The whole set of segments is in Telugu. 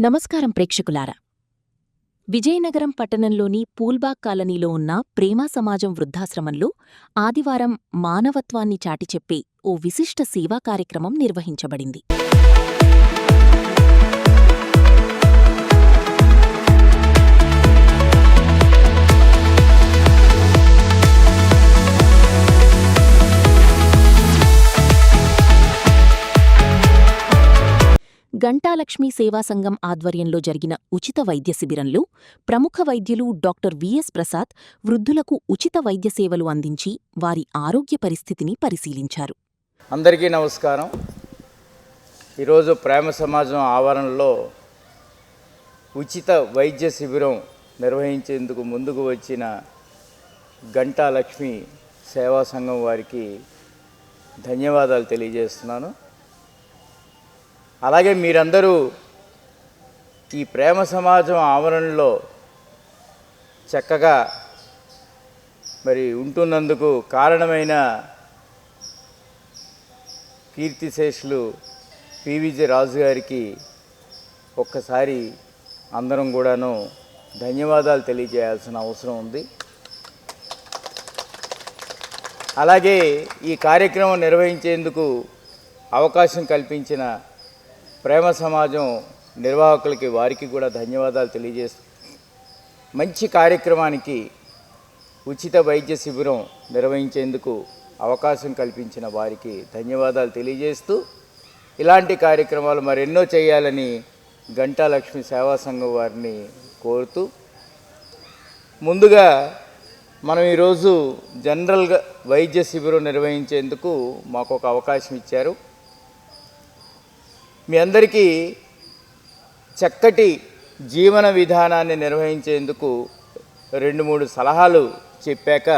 నమస్కారం ప్రేక్షకులారా. విజయనగరం పట్టణంలోని పూల్బాగ్ కాలనీలో ఉన్న ప్రేమా సమాజం వృద్ధాశ్రమంలో ఆదివారం మానవత్వాన్ని చాటిచెప్పే ఓ విశిష్ట సేవా కార్యక్రమం నిర్వహించబడింది. గంటాలక్ష్మి సేవా సంఘం ఆధ్వర్యంలో జరిగిన ఉచిత వైద్య శిబిరంలో ప్రముఖ వైద్యులు డాక్టర్ విఎస్ ప్రసాద్ వృద్ధులకు ఉచిత వైద్య సేవలు అందించి వారి ఆరోగ్య పరిస్థితిని పరిశీలించారు. అందరికీ నమస్కారం. ఈరోజు ప్రేమ సమాజం ఆవరణలో ఉచిత వైద్య శిబిరం నిర్వహించేందుకు ముందుకు వచ్చిన గంటాలక్ష్మి సేవా సంఘం వారికి ధన్యవాదాలు తెలియజేస్తున్నాను. అలాగే మీరందరూ ఈ ప్రేమ సమాజం ఆవరణలో చక్కగా ఉంటున్నందుకు కారణమైన కీర్తిశేషులు పివిజి రాజు గారికి ఒక్కసారి అందరం కూడాను ధన్యవాదాలు తెలియజేయాల్సిన అవసరం ఉంది. అలాగే ఈ కార్యక్రమం నిర్వహించేందుకు అవకాశం కల్పించిన ప్రేమ సమాజం నిర్వాహకులకి వారికి కూడా ధన్యవాదాలు తెలియజేస్తూ మంచి కార్యక్రమానికి ఉచిత వైద్య శిబిరం నిర్వహించేందుకు అవకాశం కల్పించిన వారికి ధన్యవాదాలు తెలియజేస్తూ ఇలాంటి కార్యక్రమాలు మరెన్నో చేయాలని గంటాలక్ష్మి సేవా సంఘం వారిని కోరుతూ ముందుగా మనం ఈరోజు జనరల్గా వైద్య శిబిరం నిర్వహించేందుకు మాకు ఒక అవకాశం ఇచ్చారు. మీ అందరికీ చక్కటి జీవన విధానాన్ని నిర్వహించేందుకు 2-3 సలహాలు చెప్పాక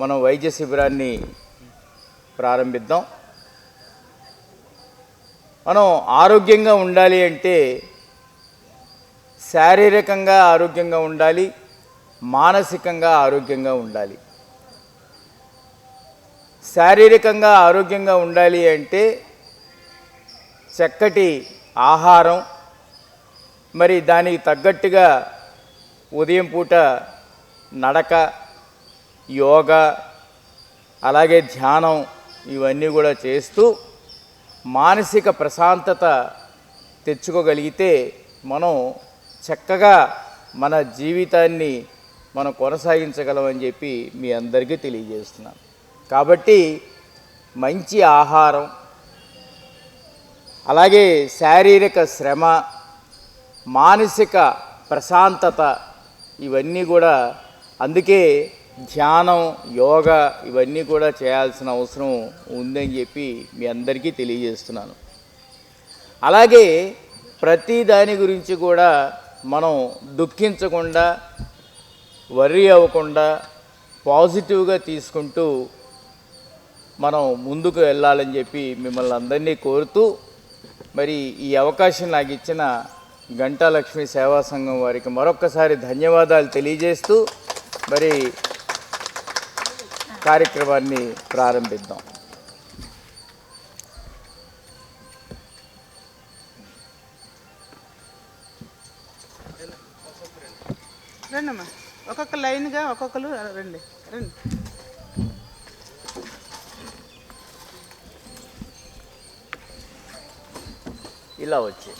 మనం వైద్య శిబిరాన్ని ప్రారంభిద్దాం. మనం ఆరోగ్యంగా ఉండాలి అంటే శారీరకంగా ఆరోగ్యంగా ఉండాలి, మానసికంగా ఆరోగ్యంగా ఉండాలి. శారీరకంగా ఆరోగ్యంగా ఉండాలి అంటే చక్కటి ఆహారం, దానికి తగ్గట్టుగా ఉదయం పూట నడక, యోగా, అలాగే ధ్యానం ఇవన్నీ కూడా చేస్తూ మానసిక ప్రశాంతత తెచ్చుకోగలిగితే మనం చక్కగా మన జీవితాన్ని మనం కొనసాగించగలమని చెప్పి మీ అందరికీ తెలియజేస్తున్నాను. కాబట్టి మంచి ఆహారం, అలాగే శారీరక శ్రమ, మానసిక ప్రశాంతత ఇవన్నీ కూడా, అందుకే ధ్యానం, యోగా ఇవన్నీ కూడా చేయాల్సిన అవసరం ఉందని చెప్పి మీ అందరికీ తెలియజేస్తున్నాను. అలాగే ప్రతి దాని గురించి కూడా మనం దుఃఖించకుండా, వర్రీ అవ్వకుండా పాజిటివ్గా తీసుకుంటూ మనం ముందుకు వెళ్ళాలని చెప్పి మిమ్మల్ని అందరినీ కోరుతూ ఈ అవకాశం నాకు ఇచ్చిన గంటాలక్ష్మి సేవా సంఘం వారికి మరొక్కసారి ధన్యవాదాలు తెలియజేస్తూ కార్యక్రమాన్ని ప్రారంభిద్దాం. రండమ్మా, ఒక్కొక్క లైన్గా ఒక్కొక్కరు రండి. ఇలా వచ్చి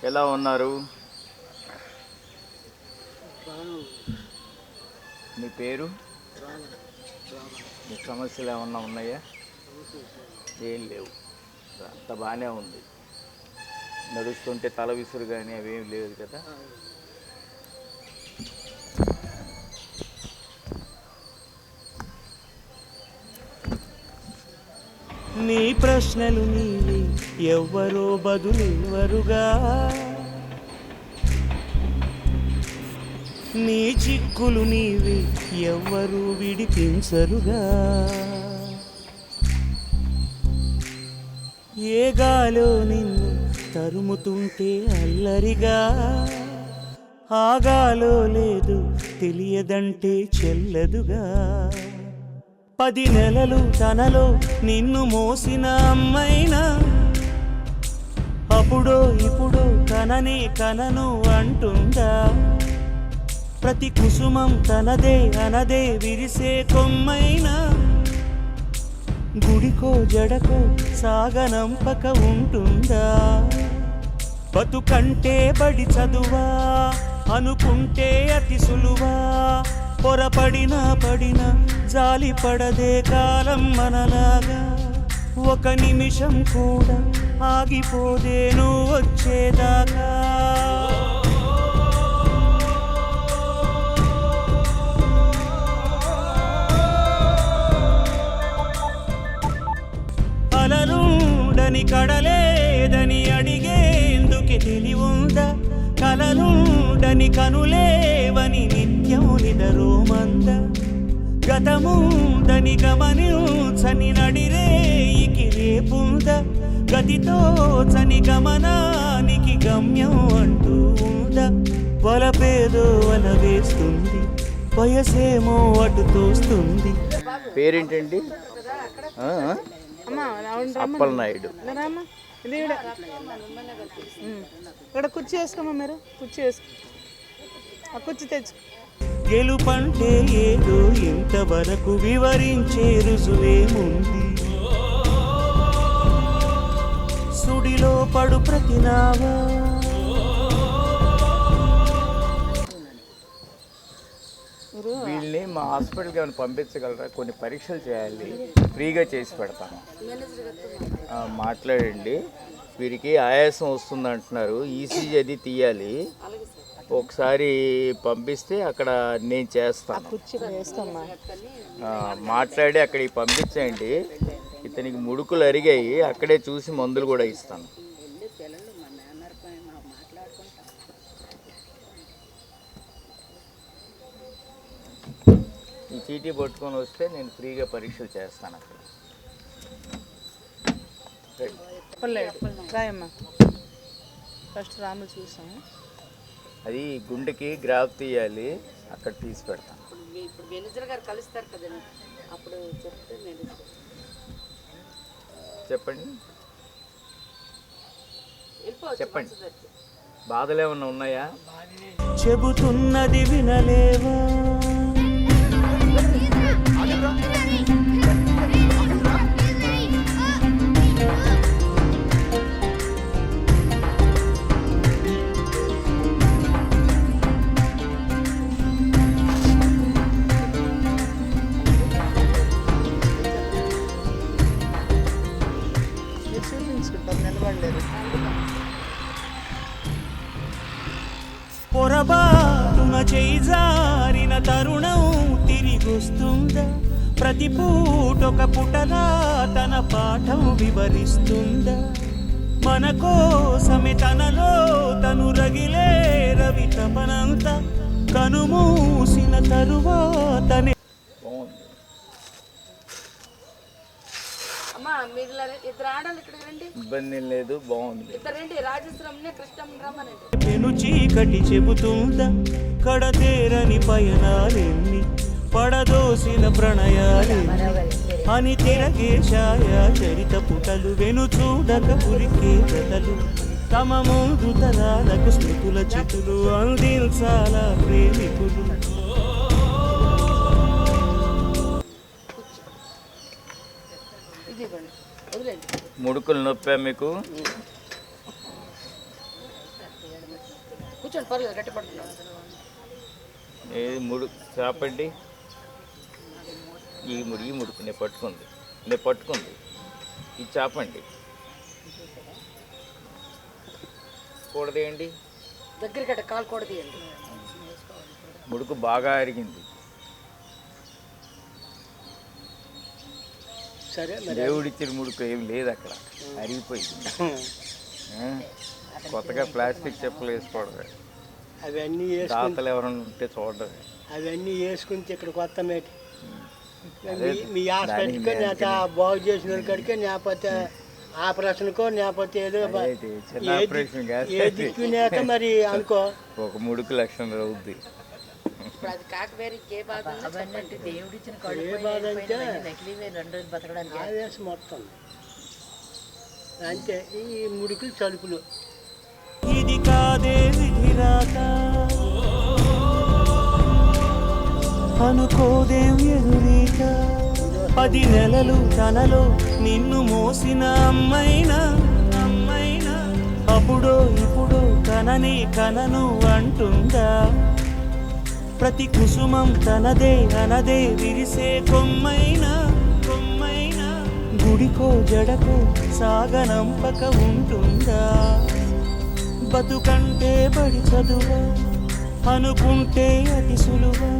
ఎలా ఉన్నారు? మీ పేరు? మీ సమస్యలు ఏమన్నా ఉన్నాయా? ఏం లేవు, అంత బాగానే ఉంది. నడుస్తుంటే తల విసురు కానీ అవేం లేదు కదా? నీ ప్రశ్నలు నీవే, ఎవ్వరో బదులెవ్వరుగా. నీ చిక్కులు నీవే, ఎవ్వరూ విడిపించరుగా. ఏ గాలో నిన్ను తరుముతుంటే అల్లరిగా ఆగాలో లేదు తెలియదంటే చెల్లదుగా 10 నెలలు తనలో నిన్ను మోసిన అమ్మైనా అప్పుడో ఇప్పుడో కననే కనను అంటుందా ప్రతి కుసుమం తనదే అనదే విరిసే కొమ్మైనా గుడికో జడకో సాగనంపక ఉంటుందా బతుకంటే బడి చదువా అనుకుంటే అతి సులువా పొరపడినా పడినా జాలి పడదే కాలం మనలాగా ఒక నిమిషం కూడా ఆగిపోదే నువ్వు వచ్చేదాకా అలలుండని కడలేదని అడిగేందుకే తెలివుందా కలలుండని కనులేవని నిత్యం నిదరోమంద గతముందని గమనించని నడిరేయికి రేపుంద గతితో చని గమనానికి గమ్యం అంటూ ఉందా వలపేదో వల వేస్తుంది వయసేమో అటు తోస్తుంది పేరేంటండి? అమ్మా అప్పలనాయుడు. రామ్మా ఇది ఇక్కడ కుర్చీ వేసుకోమ్మా మీరు కుర్చీ వేసుకో ఆ కుర్చీ తెచ్చు గెలుపంటే ఏదో ఇంతవరకు వివరించే రుజువేముంది సుడిలో పడు ప్రతినావా వీళ్ళని మా హాస్పిటల్కి ఏమైనా పంపించగలరా? కొన్ని పరీక్షలు చేయాలి, ఫ్రీగా చేసి పెడతాను. మాట్లాడండి. వీరికి ఆయాసం వస్తుంది అంటున్నారు, ఈసీజీ అది తీయాలి. ఒకసారి పంపిస్తే అక్కడ నేను చేస్తాను. మాట్లాడి అక్కడికి పంపించండి. ఇతనికి ముడుకులు అరిగాయి, అక్కడే చూసి మందులు కూడా ఇస్తాను. ఈ చీటీ పట్టుకొని వస్తే నేను ఫ్రీగా పరీక్షలు చేస్తాను అక్కడ. రాయమ్మా ఫస్ట్ రాములు చూసాము. అది గుండెకి గ్రాఫ్ తీయాలి, అక్కడ తీసి పెడతాను. ఇప్పుడు మేనేజర్ గారు కలుస్తారు కదండి, అప్పుడు చెప్తే మేనేజర్ చెప్పండి చెప్పండి. బాధలు ఏమన్నా ఉన్నాయా? చెబుతున్నది వినలేవా చూపించుకుంటాం నిలబడలేదు. పొరబాటున చేయి జారిన తరుణం తిరిగొస్తుందా ప్రతి పూటొక పుటలా తన పాఠం వివరిస్తుందా మన కోసమే తనలో తను రగిలే రవి తపనంతా కనుమూసిన తరువాతనే. అమ్మా మీరు ఇద్దరు ఆడాలి ఇక్కడ రండి, ఇబ్బంది లేదు, బాగుంది. ఇద్దరు రండి, రాజేశ్వరంని కృష్ణం రమ్మనండి. పెను చీకటి చెబుతుందా కడతేరని పయనాలెన్ని పడదోసిన ప్రణయాలెన్ని అని తిరగే ఛాయా చరిత పుటలు వెను చూడక పురికే కథలు తమ ముందు తరాలకు స్మృతుల చితులు అందించాల ప్రేమికులు. ముడుకులు నొప్పా మీకు? కూర్చోండి, పర్లేదు, గట్టి పడుతున్నాను. ఏది ముడు చాపండి. ఈ ముడుకు నేను పట్టుకుంది ఇది చాపండి. కూడదేయండి, దగ్గరికి కాలు కూడా తీయండి. ముడుకు బాగా అరిగింది. సరే దేవుడిచ్చిన ముడుకు ఏం లేదు, అక్కడ అరిగిపోయింది. కొత్తగా ప్లాస్టిక్ చెప్పులు వేసుకోవడమే. అవన్నీ దాతలు ఎవరైనా ఉంటే చూడడమే. అవన్నీ వేసుకుంటే ఇక్కడ కొత్త మేటి మీ హాస్పిటల్కి బాగు చేసిన కాడికే లేకపోతే ఆపరేషన్కో లేకపోతే ఏదో అయితే చిన్న ఆపరేషన్ కాదు, ఏ దిక్కునేక మరి అనుకో. ఒక 3 లక్షలు అవుద్ది. ఇప్పుడు అది కాక వేరే ఇంకే బాధ ఉందో చెప్పండి. దేవుడు ఇచ్చిన ఏ బాధ అంటే నకిలీ 2 రోజులు బతకడానికి ఆవేశం మొత్తం అంతే. ఈ ముడుకులు చలుపులు ఇది కాదే విధిరాత అనుకోదేం ఎదురీత 10 నెలలు తనలో నిన్ను మోసిన అమ్మైనా అప్పుడో ఇప్పుడో కనను అంటుందా ప్రతి కుసుమం తనదే విరిసే కొమ్మైనా గుడికో జడకో సాగనంపక ఉంటుందా బతుకంటే బడి చదువా అనుకుంటే అతి సులువా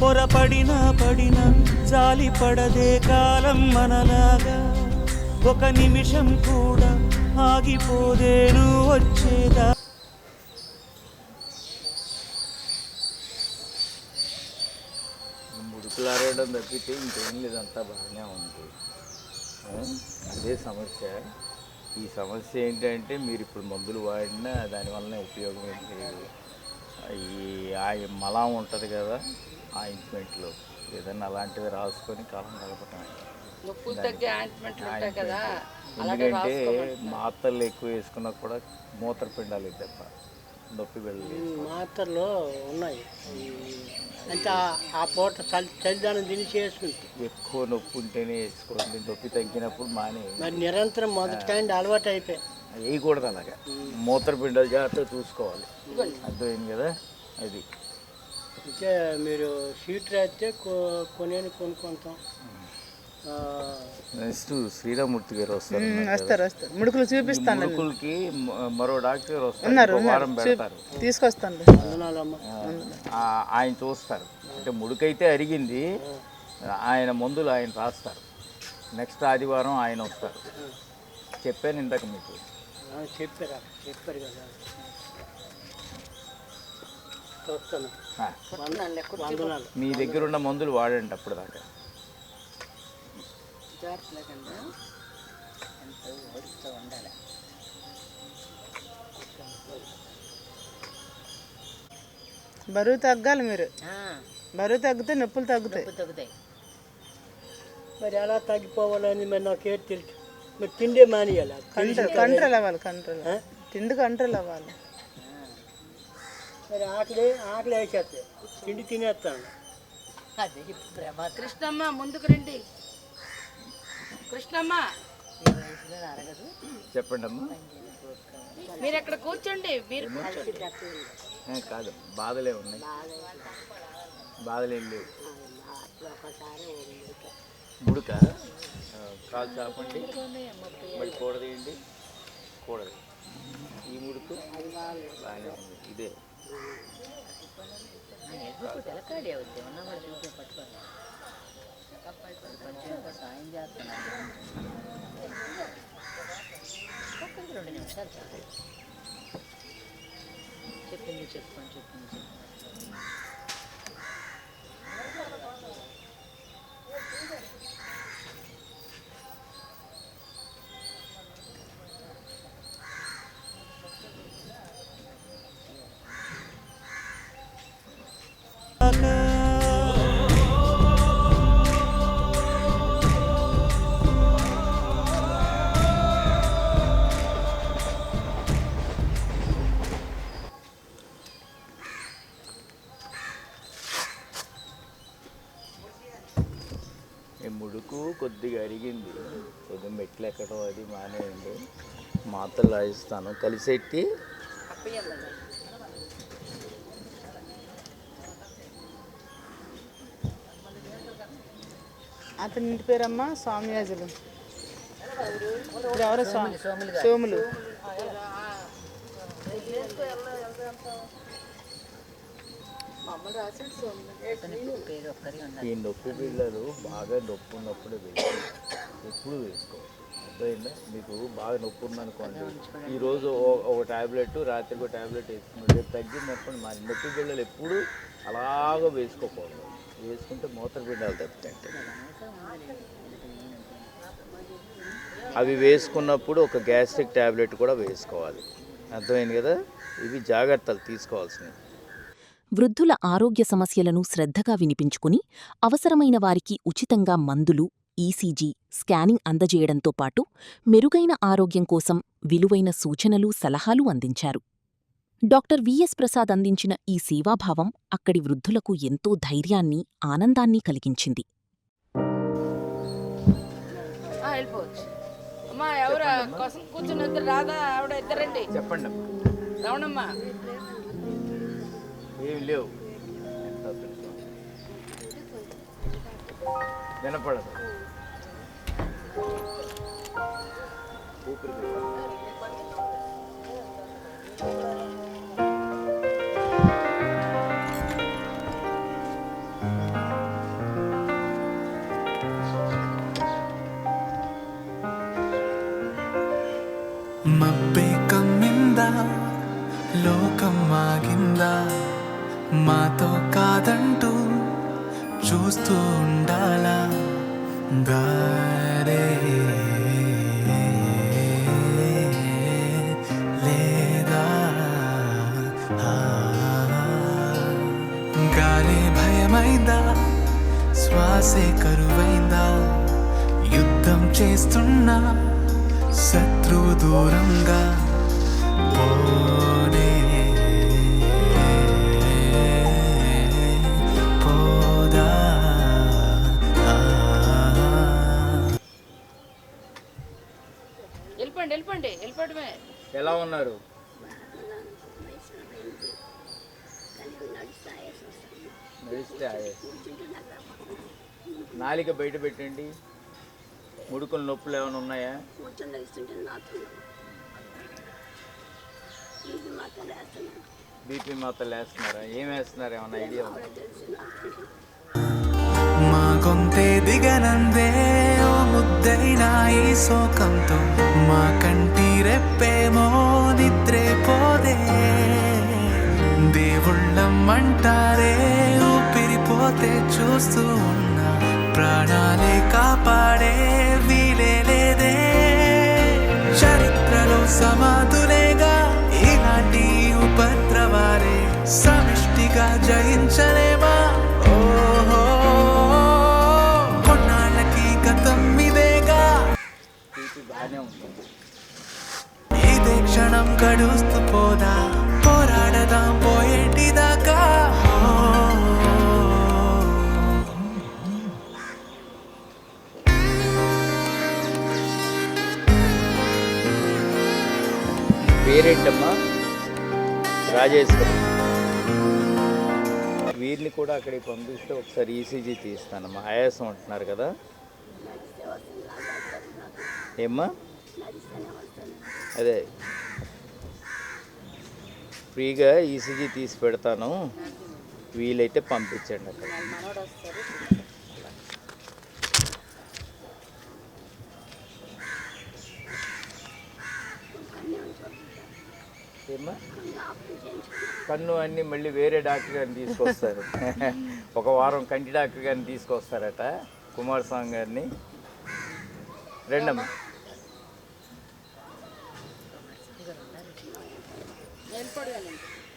పొరపడినా జాలి పడదే కాలం మనలాగా ఒక నిమిషం కూడా ఆగిపోదేను వచ్చేదా. ముడుకులు ఆరేయడం తప్పితే ఇంకేం లేదు, అంతా బాగానే ఉంది. అదే సమస్య. ఈ సమస్య ఏంటంటే మీరు ఇప్పుడు మందులు వాడినా దానివల్ల ఉపయోగం ఏం లేదు. ఈ మలం ఉంటుంది కదా ఆయింట్మెంట్లో, ఏదన్నా అలాంటివి రాసుకొని కాలం గడపటమే. నొప్పులు తగ్గే ఆయింట్మెంట్లు ఉంటాయి కదా, ఎందుకంటే మాత్రలు ఎక్కువ వేసుకున్నా కూడా మూత్రపిండాలి తప్ప నొప్పి వెళ్ళలేదు. మాత్రలు ఉన్నాయి అంటే ఆ పూట చలిదానం తిని చేసుకుంటే ఎక్కువ నొప్పి ఉంటేనే వేసుకోండి, నొప్పి తగ్గినప్పుడు మానే. మరి నిరంతరం మొదటి టైం అలవాటు అయిపోయి వేయకూడదు అలాగా. మూత్రపిండాలు జాగ్రత్తగా చూసుకోవాలి, అర్థమైంది కదా. అది అంటే మీరు సీట్ రాస్తే కొనుక్కుంటాం. నెక్స్ట్ శ్రీరామూర్తి గారు వస్తారు, ముడుకులు చూపిస్తాను. ముడుకులకి మరో డాక్టర్ వస్తారు, వారం పెడతారు, తీసుకొస్తాను. ఆయన చూస్తారు. అంటే ముడుకైతే అరిగింది, ఆయన మందులు ఆయన రాస్తారు. నెక్స్ట్ ఆదివారం ఆయన వస్తారు. చెప్పాను ఇందాక మీకు. చెప్పారు కదా. వస్తాను. మీ దగ్గర ఉన్న మందులు వాడండి అప్పుడు దాకా. బరువు తగ్గాలి మీరు. బరువు తగ్గితే నొప్పులు తగ్గుతాయి. మరి ఎలా తగ్గిపోవాలని మరి నాకేం తెలుసు. మరి తిండే మానేయాలి, కంట్రోల్ అవ్వాలి. తిండి కంట్రోల్ అవ్వాలి. మరి ఆకలి వేసేస్తాయి, తిండి తినేస్తాను. కృష్ణమ్మ ముందుకు రండి. కృష్ణమ్మ చెప్పండి అమ్మా. మీరు ఎక్కడ కూర్చోండి. మీరు కాదు, బాధలే ఉన్నాయి, బాధలేం లేవు. ముడుక కాలు చాపండి, మరి కూడదేయండి, కూడదు. ఈ ముడుకు బాగానే ఉంది. ఇదే సాయం చేస్తున్నాను. 2 నిమిషాలు చాలు. చెప్పండి. ముడుకు కొద్దిగా అరిగింది, కొద్దిగా మెట్లు ఎక్కడం అది మానేయండి. మాత్రలు రాయిస్తాను కలిసెట్టి. అతని ఇంటి పేరమ్మా స్వామియాజులు. ఎవరు? సోములు. ఈ నొప్పి పిల్లలు బాగా నొప్పి ఉన్నప్పుడు ఎప్పుడు వేసుకోవాలి, అర్థమైందా. మీకు బాగా నొప్పి ఉందనుకోండి, ఈరోజు ఒక ట్యాబ్లెట్, రాత్రికి ఒక ట్యాబ్లెట్ వేసుకున్నాడు, రేపు తగ్గిందనుకోండి. మరి నొప్పి పిల్లలు ఎప్పుడు అలాగ వేసుకోకూడదు. వేసుకుంటే మూత్రపిండాలు తప్పుతాయంటే అవి వేసుకున్నప్పుడు ఒక గ్యాస్ట్రిక్ ట్యాబ్లెట్ కూడా వేసుకోవాలి. అర్థమైంది కదా? ఇవి జాగ్రత్తలు తీసుకోవాల్సినవి. వృద్ధుల ఆరోగ్య సమస్యలను శ్రద్ధగా వినిపించుకుని అవసరమైన వారికి ఉచితంగా మందులు, ఈసీజీ, స్కానింగ్ అందజేయడంతో పాటు మెరుగైన ఆరోగ్యం కోసం విలువైన సూచనలు, సలహాలు అందించారు. డాక్టర్ విఎస్ ప్రసాద్ అందించిన ఈ సేవాభావం అక్కడి వృద్ధులకు ఎంతో ధైర్యాన్ని, ఆనందాన్ని కలిగించింది. వెళ్ళిపోవచ్చు. అమ్మా ఎవరు కోసం కూర్చుని ఇద్దరు రాదా? ఆవిడ ఇద్దరండి. చెప్పండి. రావణమ్మా. ఏమి లేవు. ఎంత అదృష్టం. వినపడదు. ఊపిరి మబ్బే కమ్మిందా, లోకం ఆగిందా, మాతో కాదంటూ చూస్తూ ఉండాలా దారే లేదా? గాలి భయమైందా, శ్వాసే కరువైందా, యుద్ధం చేస్తున్నా శత్రువు దూరంగా పోనే పోదా? వెళ్ళిపోవడమే. ఎలా ఉన్నారు? నడిస్తే ఆయాసం. నాలిక బయట పెట్టండి. ముడుకుల నొప్పులు ఏమైనా ఉన్నాయా? బీపీ మాత్రం వేస్తున్నారా? ఏం వేస్తున్నారు? ఏమన్నా ఐడియా ఉందా? మా గొంతే దిగనందే ఓ ముద్దైనా ఈ శోకంతో, మా కంటి రెప్పేమో నిద్రే పోదే. దేవుళ్ళమ్మంటారే ఊపిరిపోతే చూస్తూ ఉన్నా, ప్రాణాలే కాపాడే వీలే లేదే. చరిత్రలో సమాధులేగా ఇలాంటి ఉపద్రవాలే సమిష్టిగా జయించలేమా? ఓహో, కొన్నాళ్ళకి గతం ఇదేగా, బీపీ బాగానే ఉంటుంది. ఇదే క్షణం గడుస్తూ పోదా, పోరాడదాం పోయేటిదాకా. పేరేంటమ్మా? రాజేశ్వరి. వీరిని కూడా అక్కడికి పంపిస్తే ఒకసారి ఈసీజీ తీస్తానమ్మా. ఆయాసం అంటున్నారు కదా? ఏమ్మా? అదే ఫ్రీగా ఈసీజీ తీసి పెడతాను, వీలైతే పంపించండి అక్కడ. ఏమ్మా? కన్ను అన్నీ మళ్ళీ వేరే డాక్టర్ గారిని తీసుకొస్తారు. ఒక వారం కంటి డాక్టర్ గారిని తీసుకొస్తారట, కుమారస్వామి గారిని. రెండమ్మా.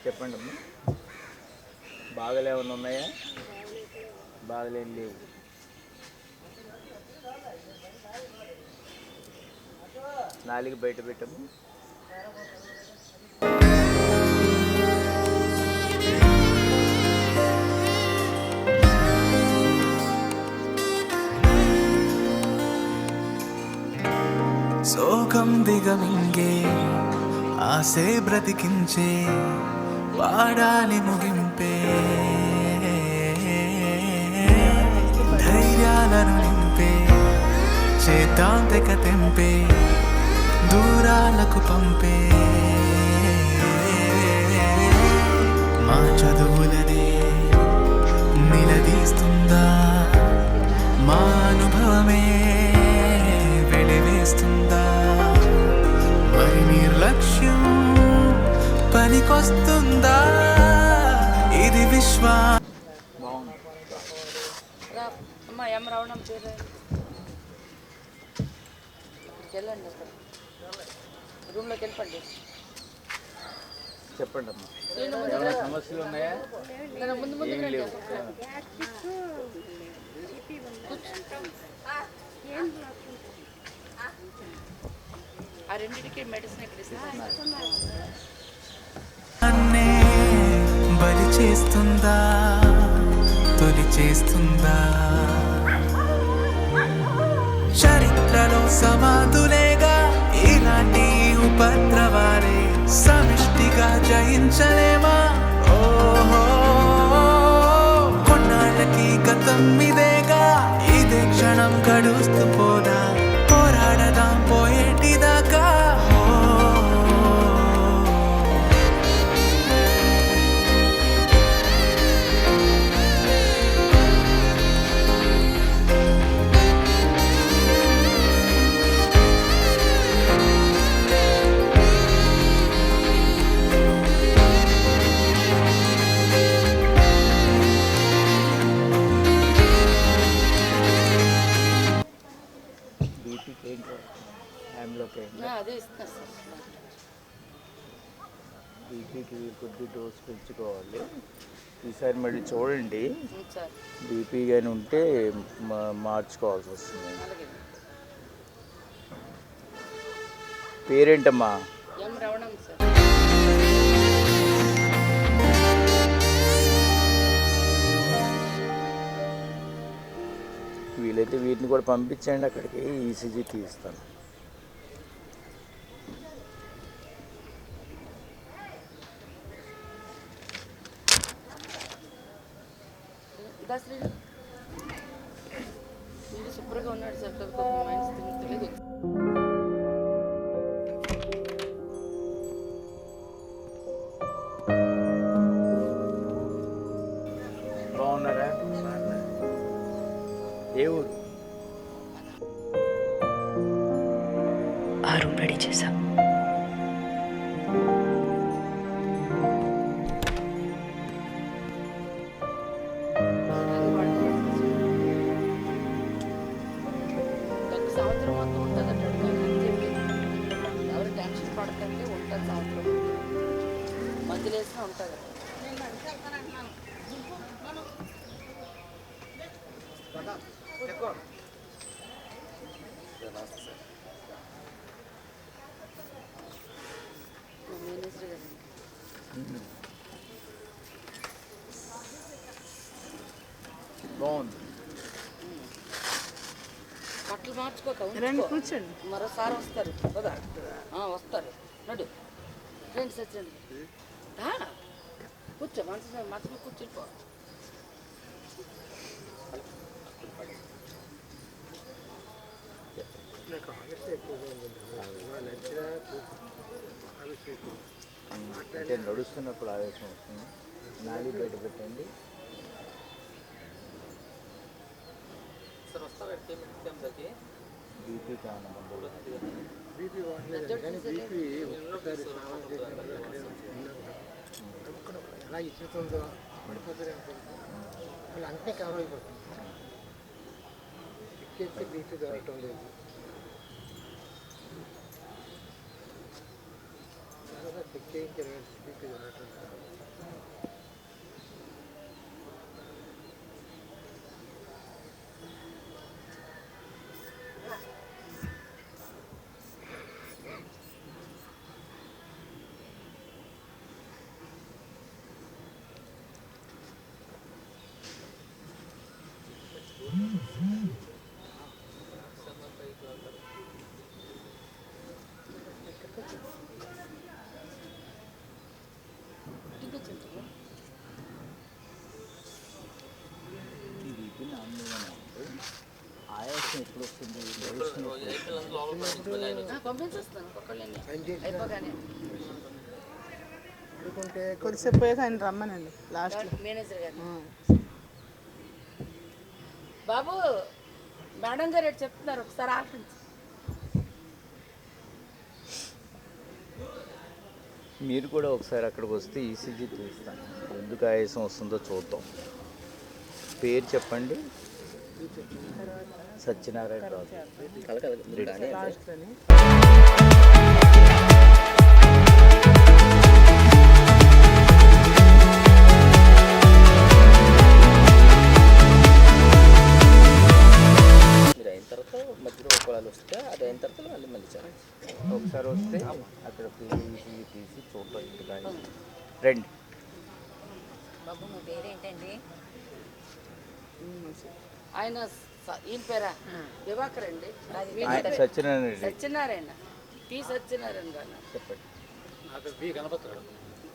చెప్పండి అమ్మా. బాధలు ఏమైనా ఉన్నాయా? బాధలేం లేవు. నాలుగు బయట పెట్టము. శోకం దిగమింగే ఆసే బ్రతికించే, పాడాలి ముగింపే. ధైర్యాలను నింపే, చేద్దాం తెగ తెంపే, దూరాలకు పంపే. మా చదువులనే నిలదీస్తుందా, మా అనుభవమే వెలివేస్తుందా? మరి నిర్లక్ష్యం పనికొస్తుందా? ఇది విశ్వా. అమ్మా ఎం రావణం పేరు. వెళ్ళండి అక్కడ రూమ్లోకి వెళ్ళిపండి. చెప్పండి అమ్మా, ఏమైనా సమస్యలు ఉన్నాయా? ముందు ముందు ఏం లేవు. ఆ రెండింటికి మెడిసిన్ ఎక్కడ ఇస్తారు? అన్నే బలి చేస్తుందా, తొలి చేస్తుందా? చరిత్రలో సమాధులేగా ఇలాంటి ఉపద్రవాలే సమిష్టిగా జయించలేమా? ఓహో, కొన్నాళ్ళకి గతం ఇదేగా, ఇదే క్షణం గడుస్తూ పోదా, పోరాడదాం పోయేటిదాకా. బీపీకి ఏంటి? హ్యాండ్లోకి ఏంటి? అదే ఇస్తున్నారు సార్. బీపీకి కొద్ది డోస్ పెంచుకోవాలి. ఈసారి మళ్ళీ చూడండి, సార్ బీపీ కానీ ఉంటే మార్చుకోవాల్సి వస్తుంది. అలాగే పేరేంటమ్మా? ఎం రవణం సార్. వీలైతే వీటిని కూడా పంపించండి అక్కడికి, ఈసీజీ తీస్తాను. దాశ్రీ మీరు సూపర్గా ఉన్నాడు సార్. కొద్దిగా మైండ్స్ తెలియదు. బాగున్నారా? ఏ ఊరు? ఆ రూమ్ రెడీ చేశాం. ఒక సంవత్సరం మొత్తం ఉంటుంది అంటాడు, కానీ అంతే ఎవరు టెన్షన్ పడకండి, ఉంటుంది సంవత్సరం మందులు వేసినా ఉంటుంది. మేనేజర్ గారు బాగుంది. బట్టలు మార్చుకోక రండి కూర్చోండి. మరోసారి వస్తారు కదా. వస్తారు నడు ఫ్రెండ్స్ వచ్చండి. కూర్చో మనసు మధ్యలో కూర్చునిపో. అంటే నడుస్తున్నప్పుడు ఆవేశం వస్తుంది. నాడి బయట పెట్టండి. బీపీ కావాలి మందులు. ఎలా ఇచ్చుతుందో అంతే కవర్ అయిపోతుంది. ఎక్కేస్తే బీపీ దొరకటం లేదు. చెక్ చేయించారు, బీపీ దొరకటం లేదు. ఈ బీపీ నార్మల్గానే ఉంది. ఆయాసం ఎప్పుడు వస్తుంది? పంపించేస్తాను ఒక్కళ్ళని అయిపోగానే. కొద్దిసేపు పోయాక ఆయన రమ్మనండి లాస్ట్. మేనేజర్ గారు బాబు మేడం గారు ఎటు చెప్తున్నారు ఒకసారి ఆలోచించి. మీరు కూడా ఒకసారి అక్కడికి వస్తే ఈసీజీ తీస్తాను, ఎందుకు ఆయాసం వస్తుందో చూద్దాం. పేరు చెప్పండి. సత్యనారాయణ రాజు. లాస్ట్లోని మీరు అయిన తర్వాత మధ్యలో ఒకవేళ వస్తే అది అయిన తర్వాత మళ్ళీ చాలా ఒకసారి వస్తే అక్కడ తీసి తీసి చూడటం ఇంటి కానీ రండి. బాబు మీ పేరేంటండి? ఆయన ఈయన పేరా దివాకర్ అండి. ఆయన సత్యనారాయణ రెడ్డి. సత్యనారాయణ టి సత్యనారాయణ గారు. చెప్పండి.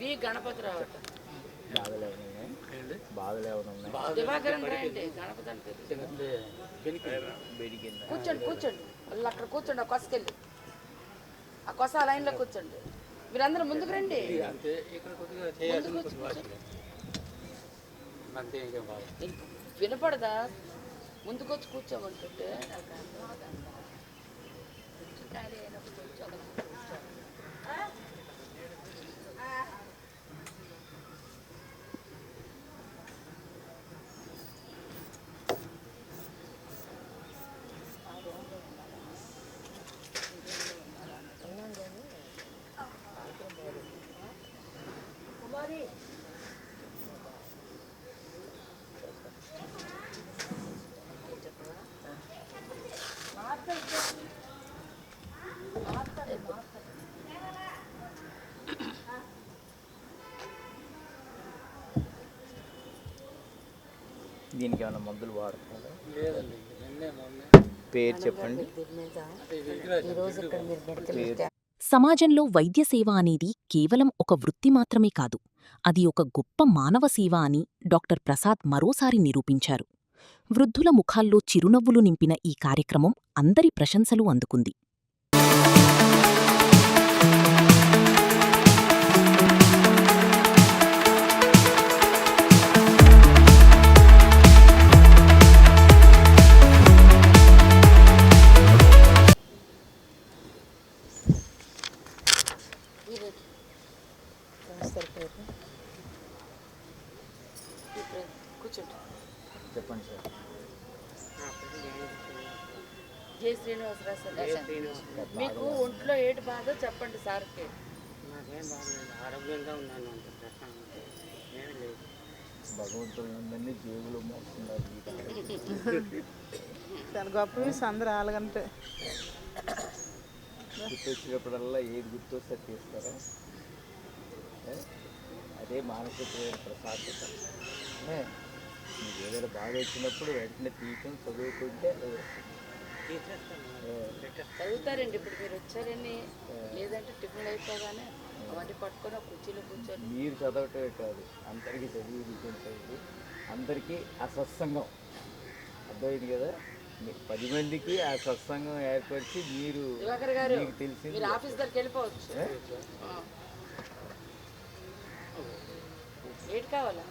వి గణపతిరావు అట. బాధలు ఏమైనా ఉన్నాయి? బాధలు ఏమైనా ఉన్నాయి? దివాకరన్ రాయండి గణపతి అని పేరు. బెడికింద కూర్చోండి కూర్చోండి వాళ్ళు అక్కడ కూర్చోండి ఆ కొసకెళ్ళి ఆ కొస ఆ లైన్లో కూర్చోండి. మీరందరూ ముందుకు రండి. వినపడదా? ముందుకొచ్చి కూర్చోమంటుంటే దీనికి ఏమైనా మందులు వాడుతున్నారా? పేరు చెప్పండి. సమాజంలో వైద్య సేవ అనేది కేవలం ఒక వృత్తి మాత్రమే కాదు, అది ఒక గొప్ప మానవ సేవ అని డాక్టర్ ప్రసాద్ మరోసారి నిరూపించారు. వృద్ధుల ముఖాల్లో చిరునవ్వులు నింపిన ఈ కార్యక్రమం అందరి ప్రశంసలు అందుకుంది. కూర్చోండి. చెప్పండి సార్. జే శ్రీనివాసరావు సార్. మీకు ఒంట్లో ఏటి బాధ చెప్పండి సార్కి. నాకేం బాగలేదు, ఆరోగ్యంగా ఉన్నాను. అంత ప్రశాంతంగా ఏమీ లేదు. భగవంతులందరినీ జేబులో మోస్తున్నారు. చాలా గొప్ప విషయం. అందరూ ఆలగంటే గుర్తొచ్చినప్పుడల్లా ఏది గుర్తొస్తే తీస్తారా? అదే మానసికమైన ప్రశాంతత. మీకు ఏదైనా బాగా వచ్చినప్పుడు వెంటనే తీయటం, చదువుకుంటే చదువుతారండి. ఇప్పుడు మీరు వచ్చారని లేదంటే టిఫిన్ అయిపోగానే అవన్నీ పట్టుకొని ఒక కుర్చీలో కూర్చొని మీరు చదవటమే కాదు, అందరికీ చదివి చదువు, అందరికీ ఆ సత్సంగం అర్థమైంది కదా. 10 మందికి ఆ సత్సంగం ఏర్పరిచి మీరు దివాకర్ గారు మీకు తెలిసింది. మీరు ఆఫీస్ దగ్గరికి వెళ్ళిపోవచ్చు. ఏటి కావాలా?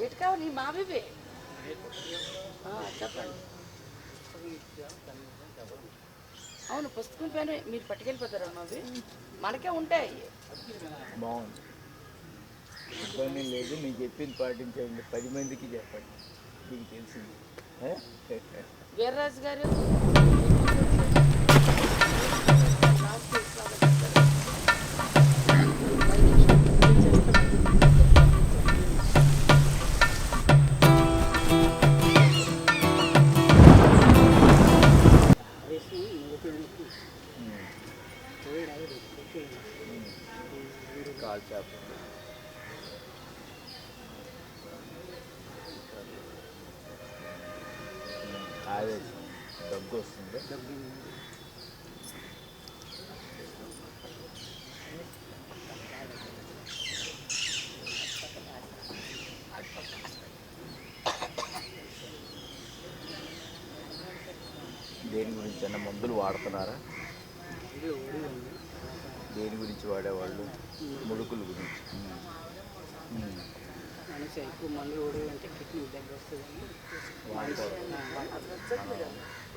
ఏటి కావాలి? మా బేబీ చెప్పండి. అవును, పుస్తకం పైన మీరు పట్టుకెళ్ళిపోతారమ్మా. అవి మనకే ఉంటాయి. బాగుంది, ఇబ్బంది లేదు. నేను చెప్పింది పాటించండి. 10 మందికి చెప్పండి, మీకు తెలిసింది. వీర్రాజు గారు కాల్ చేప ఆవేశం, దగ్గు వస్తుంది. దేని గురించి అన్న మందులు వాడుతున్నారా? దేని గురించి వాడేవాళ్ళు? ముడుకుల గురించి. ఎక్కువ మందులు ఓడి అంటే కిడ్నీ దగ్గర వస్తుంది.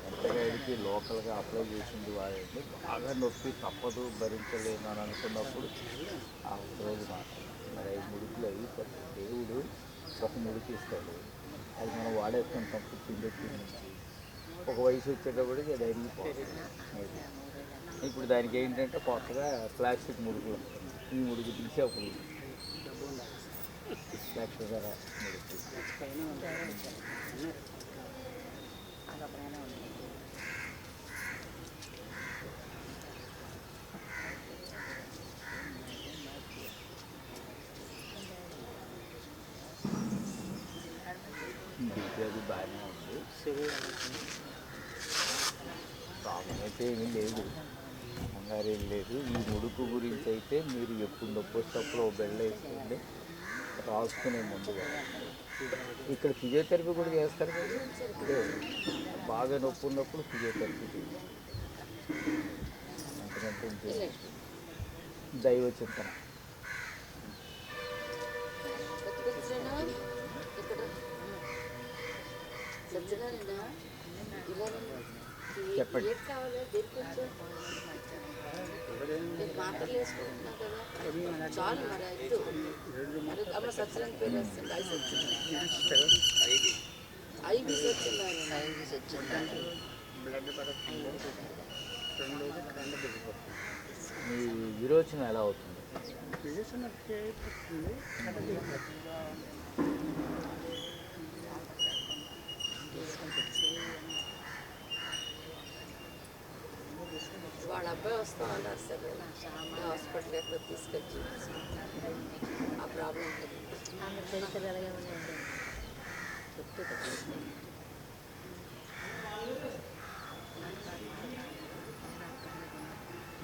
ఎంతగాడికి లోకల్గా అప్లై చేసింది వాడండి. బాగా నొప్పి తప్పదు, భరించలేను అని అనుకున్నప్పుడు ఆ రోజు మాట మరి 5 ముడుకులు అవి దేవుడు ఒక ముడుకు ఇస్తాడు. అది మనం వాడేస్తుంటాం పుట్టిందొచ్చి ఒక వయసు వచ్చేటప్పటికి అది అరిగిపోతుంది. ఇప్పుడు దానికి ఏంటంటే కొత్తగా ప్లాస్టిక్ ముడుకులు వస్తుంది. ఈ ముడుకు తీసి అప్పుడు ప్లాస్టిక్ ధర అది బాగానే ఉంది. ప్రాబ్లం అయితే ఏమీ లేదు, కంగారు ఏం లేదు. ఈ ముడుకు గురించి అయితే మీరు ఎప్పుడు నొప్పి వచ్చేటప్పుడు ఓ బెల్ల వేసుకోండి, రాసుకునే ముందు. ఇక్కడ ఫిజియోథెరపీ కూడా చేస్తారు కదా, బాగా నొప్పి ఉన్నప్పుడు ఫిజియోథెరపీ చేయాలి. అంతకంటే ఇంకేం దైవ చింతన. చెప్పండి. మాటలు వేసుకుంటున్నాం కదా చాలు మరి ఐదు అమ్మ సత్సరం పేరు వస్తుంది ఐబీస్ వచ్చింది మీ విరోచన ఎలా అవుతుంది? వాళ్ళ అబ్బాయి వస్తాం అన్నారు సరే హాస్పిటల్ ఎక్కడ తీసుకొచ్చి ఆ ప్రాబ్లం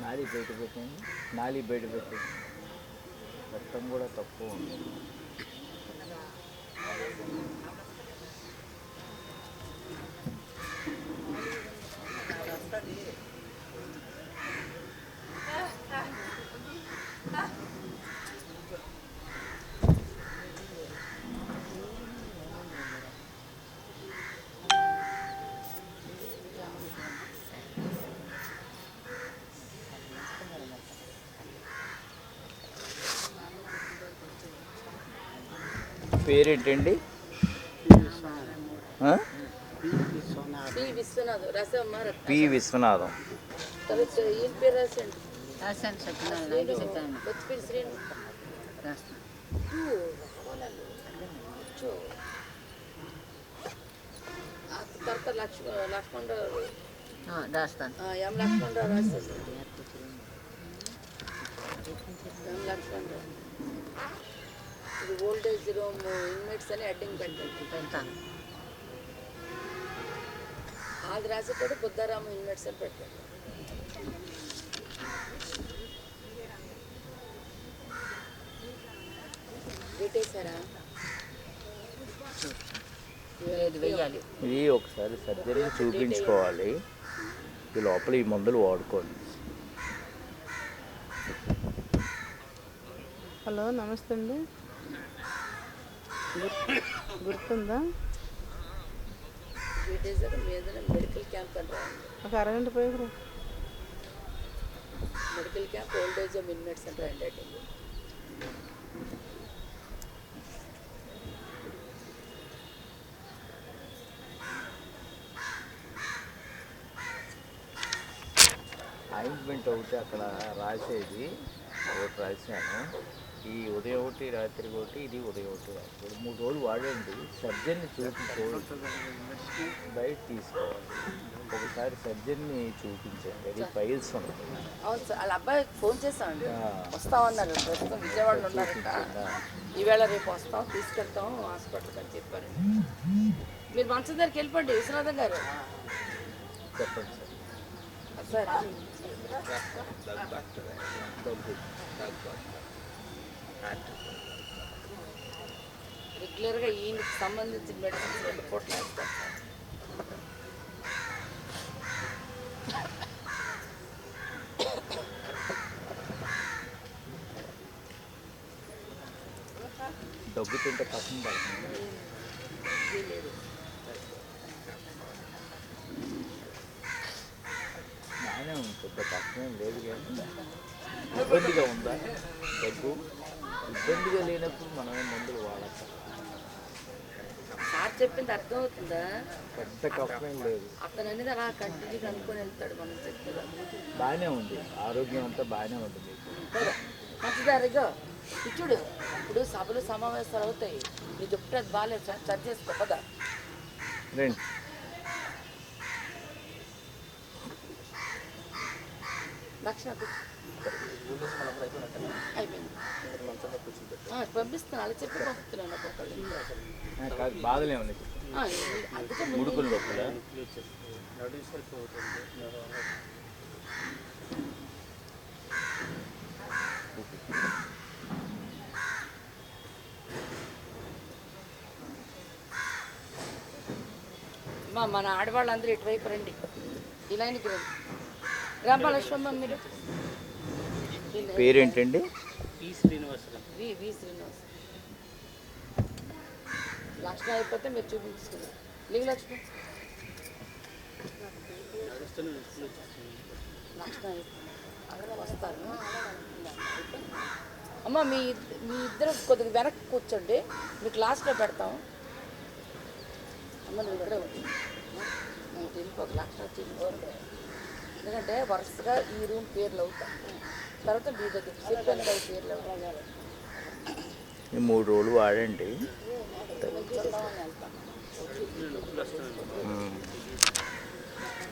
నాలి బయట పెట్టండి, నాలి బయట పెట్టండి. రక్తం కూడా తక్కువ ఉంది. పేరేంటండి? విశ్వనాథం రసమ్మ పి విశ్వనాథం. తర్వాత ఈయన పేరు రాసండి రాశాను చెప్పినాను బతిపేరు శ్రీను తర్వాత లక్ష్మణరావు రాస్తాను ఎం లక్ష్మణరావు రాసేసండి. ఎం లక్ష్మణరావు ఇది ఓల్డేజ్ రూమ్ ఇన్మేట్స్ అని అడ్డింగ్ పెట్టండి పెడతాను. అది రాసేటప్పుడు బుద్ధారామ ఇన్మేట్స్ అని పెట్టండి. పెట్టేశారా? లేదు వెయ్యాలి. ఇది ఒకసారి సర్జరీ చూపించుకోవాలి. ఈ లోపల ఈ మందులు వాడుకోండి. హలో నమస్తే అండి, గుర్తుందా? పెట్టేశారు మీద మెడికల్ క్యాంప్ అని రాయండి. ఒక అరగంట పోయి medical camp old age home inmates అని రాయండి. అడ్డింగ్ ఆయింట్మెంట్ ఒకటి అక్కడ రాసేది ఒకటి రాశాను. ఈ ఉదయం ఒకటి రాత్రి ఒకటి, ఇది ఉదయం ఒకటి రాత్రి 3 రోజులు వాడండి. సర్జన్ని చూపించుకోవచ్చు, బయట తీసుకోవాలి. ఒకసారి సర్జన్ని చూపించండి, అది ఫైల్స్ ఉంటాయి. అవును సార్, వాళ్ళ అబ్బాయికి ఫోన్ చేస్తామండి, వస్తామన్నారు. ప్రస్తుతం విజయవాడలో ఉన్నారట. ఈవేళ రేపు వస్తాం, తీసుకెళ్తాం హాస్పిటల్కి అని చెప్పారు. మీరు మంచం దగ్గరికి వెళ్ళిపోండి విశ్వనాథం గారు. చెప్పండి సార్ రెగ్యులర్గా ఈయనకి సంబంధించిన మెడిసిన్స్ 2 పూటలు వేస్తాం. దగ్గుతుంటే కష్టం పడుతుంది. బాగానే ఉంది, పెద్ద కష్టమేం లేదు. కానీ ఇబ్బందిగా ఉందా దగ్గు? ఇబ్బందిగా లేనప్పుడు మనమే మందులు వాడతాం. సార్ చెప్పింది అర్థం అవుతుందా? పెద్ద కష్టం లేదు, అతను అనేది అలా కంటిన్యూగా అనుకొని వెళ్తాడు మనం చెప్తుందా. బాగానే ఉంది, ఆరోగ్యం అంతా బాగానే ఉంది మీకు. మంచిదారిగా చూడు, ఇప్పుడు సభలు సమావేశాలు అవుతాయి, నీ చెప్తే అది బాగాలేదు, సరి చేసుకో కదా. రండి. లక్షణ అయిపోయింది, పంపిస్తాను, అలా చెప్పి పంపుతున్నాను ఒక్కొక్కళ్ళు. కాదు, బాధలే ఉన్నాయి, అందుకే ముడుకులు లోపల. మన ఆడవాళ్ళందరూ ఇటువైపు రండి, ఈ లైన్కి రండి. రామలక్ష్మమ్మ మీరు పేరేంటండి? ఈ శ్రీనివాసరావు. వి శ్రీనివాస్. లక్ష్మణ అయిపోతే మీరు చూపించుకున్నారు. లింగ లక్ష్మి లక్ష్మణ వస్తారు. అమ్మ మీ ఇద్దరు కొద్దిగా వెనక్కి కూర్చోండి, మీకు లాస్ట్లో పెడతాం. అమ్మ నువ్వు ఇక్కడే ఉంటుంది, నేను వెళ్ళిపోక లక్షణ వెళ్ళిపోరు, ఎందుకంటే వరుసగా ఈ రూమ్ పేర్లు అవుతాయి, తర్వాత మీ దగ్గర చెప్పాను కదా పేర్లు అవుతాయి. 3 రోజులు వాడండి,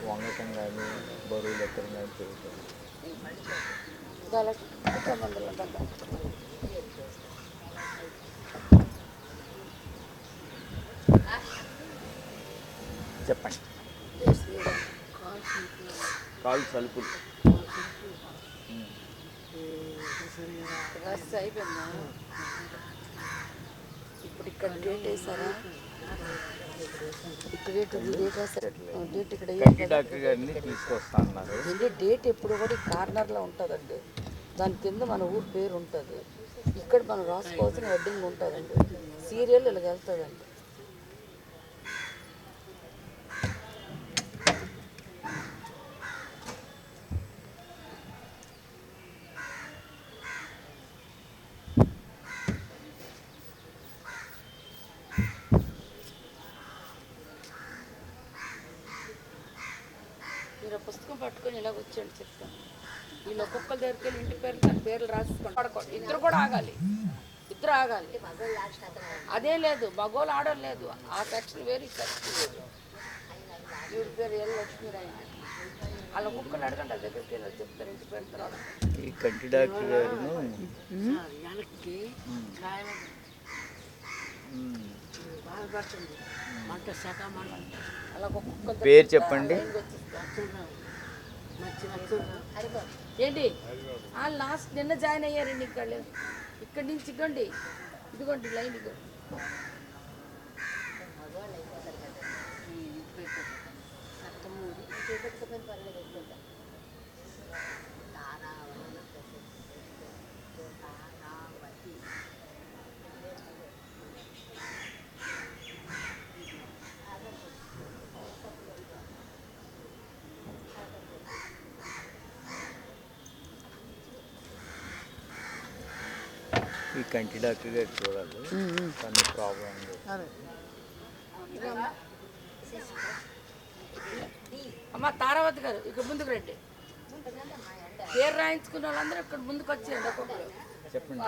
వంగటం కానీ బరువులు ఎక్కడం కానీ పెరుగుతుంది. చెప్పండి. కాలు సలుపులు అయిపోయిందా? ఇప్పుడు ఇక్కడ డేట్ వేసారా? ఇక్కడ డేట్ వేసారు, డేట్ ఇక్కడ డాక్టర్ గారిని తీసుకొస్తా అన్నారు. డేట్ ఎప్పుడు కూడా కార్నర్లో ఉంటుందండి, దాని కింద మన ఊరు పేరు ఉంటుంది, ఇక్కడ మనం రాసుకోవాల్సిన హెడ్డింగ్ ఉంటుందండి, సీరియల్ ఇలాగ వెళ్తుందండి. మీరు పుస్తకం పట్టుకొని ఇలా వచ్చేయండి, చెప్తాను. వీళ్ళు ఒక్కొక్కరి దగ్గరికి వెళ్ళి ఇంటి పేరు తన పేర్లు రాసుకోండి, పడుకోండి. ఇద్దరు కూడా ఆగాలి, ఇద్దరు ఆగాలి. అదే లేదు, మగోళ్ళు ఆడోళ్ళు లేదు, ఆ సెక్షన్ వేరు, ఈ సెక్షన్ వేరు. వీడి పేరు ఎల్ లక్ష్మీరాయణ, వాళ్ళ ఒక్కొక్కరు అడగండి, వాళ్ళ దగ్గరికి వెళ్ళి చెప్తారు ఇంటి పేరు తర్వాత. ఈ కంటి డాక్టర్ గారు అలా ఒక్కొక్క పేరు చెప్పండి. ఏంటి లాస్ట్ నిన్న జాయిన్ అయ్యారండి, ఇక్కడి నుంచి ఇవ్వండి, ఇదిగోండి లైన్ ఇదిగో. ఈ కంటి డాక్టర్ గారు చూడాలి, కొన్ని ప్రాబ్లం అమ్మ తారావతి గారు ఇక్కడ ముందుకు రండి, పేరు రాయించుకున్న వాళ్ళందరూ ఇక్కడ ముందుకు వచ్చేయండి ఒక్కొక్కరు. చెప్పండి.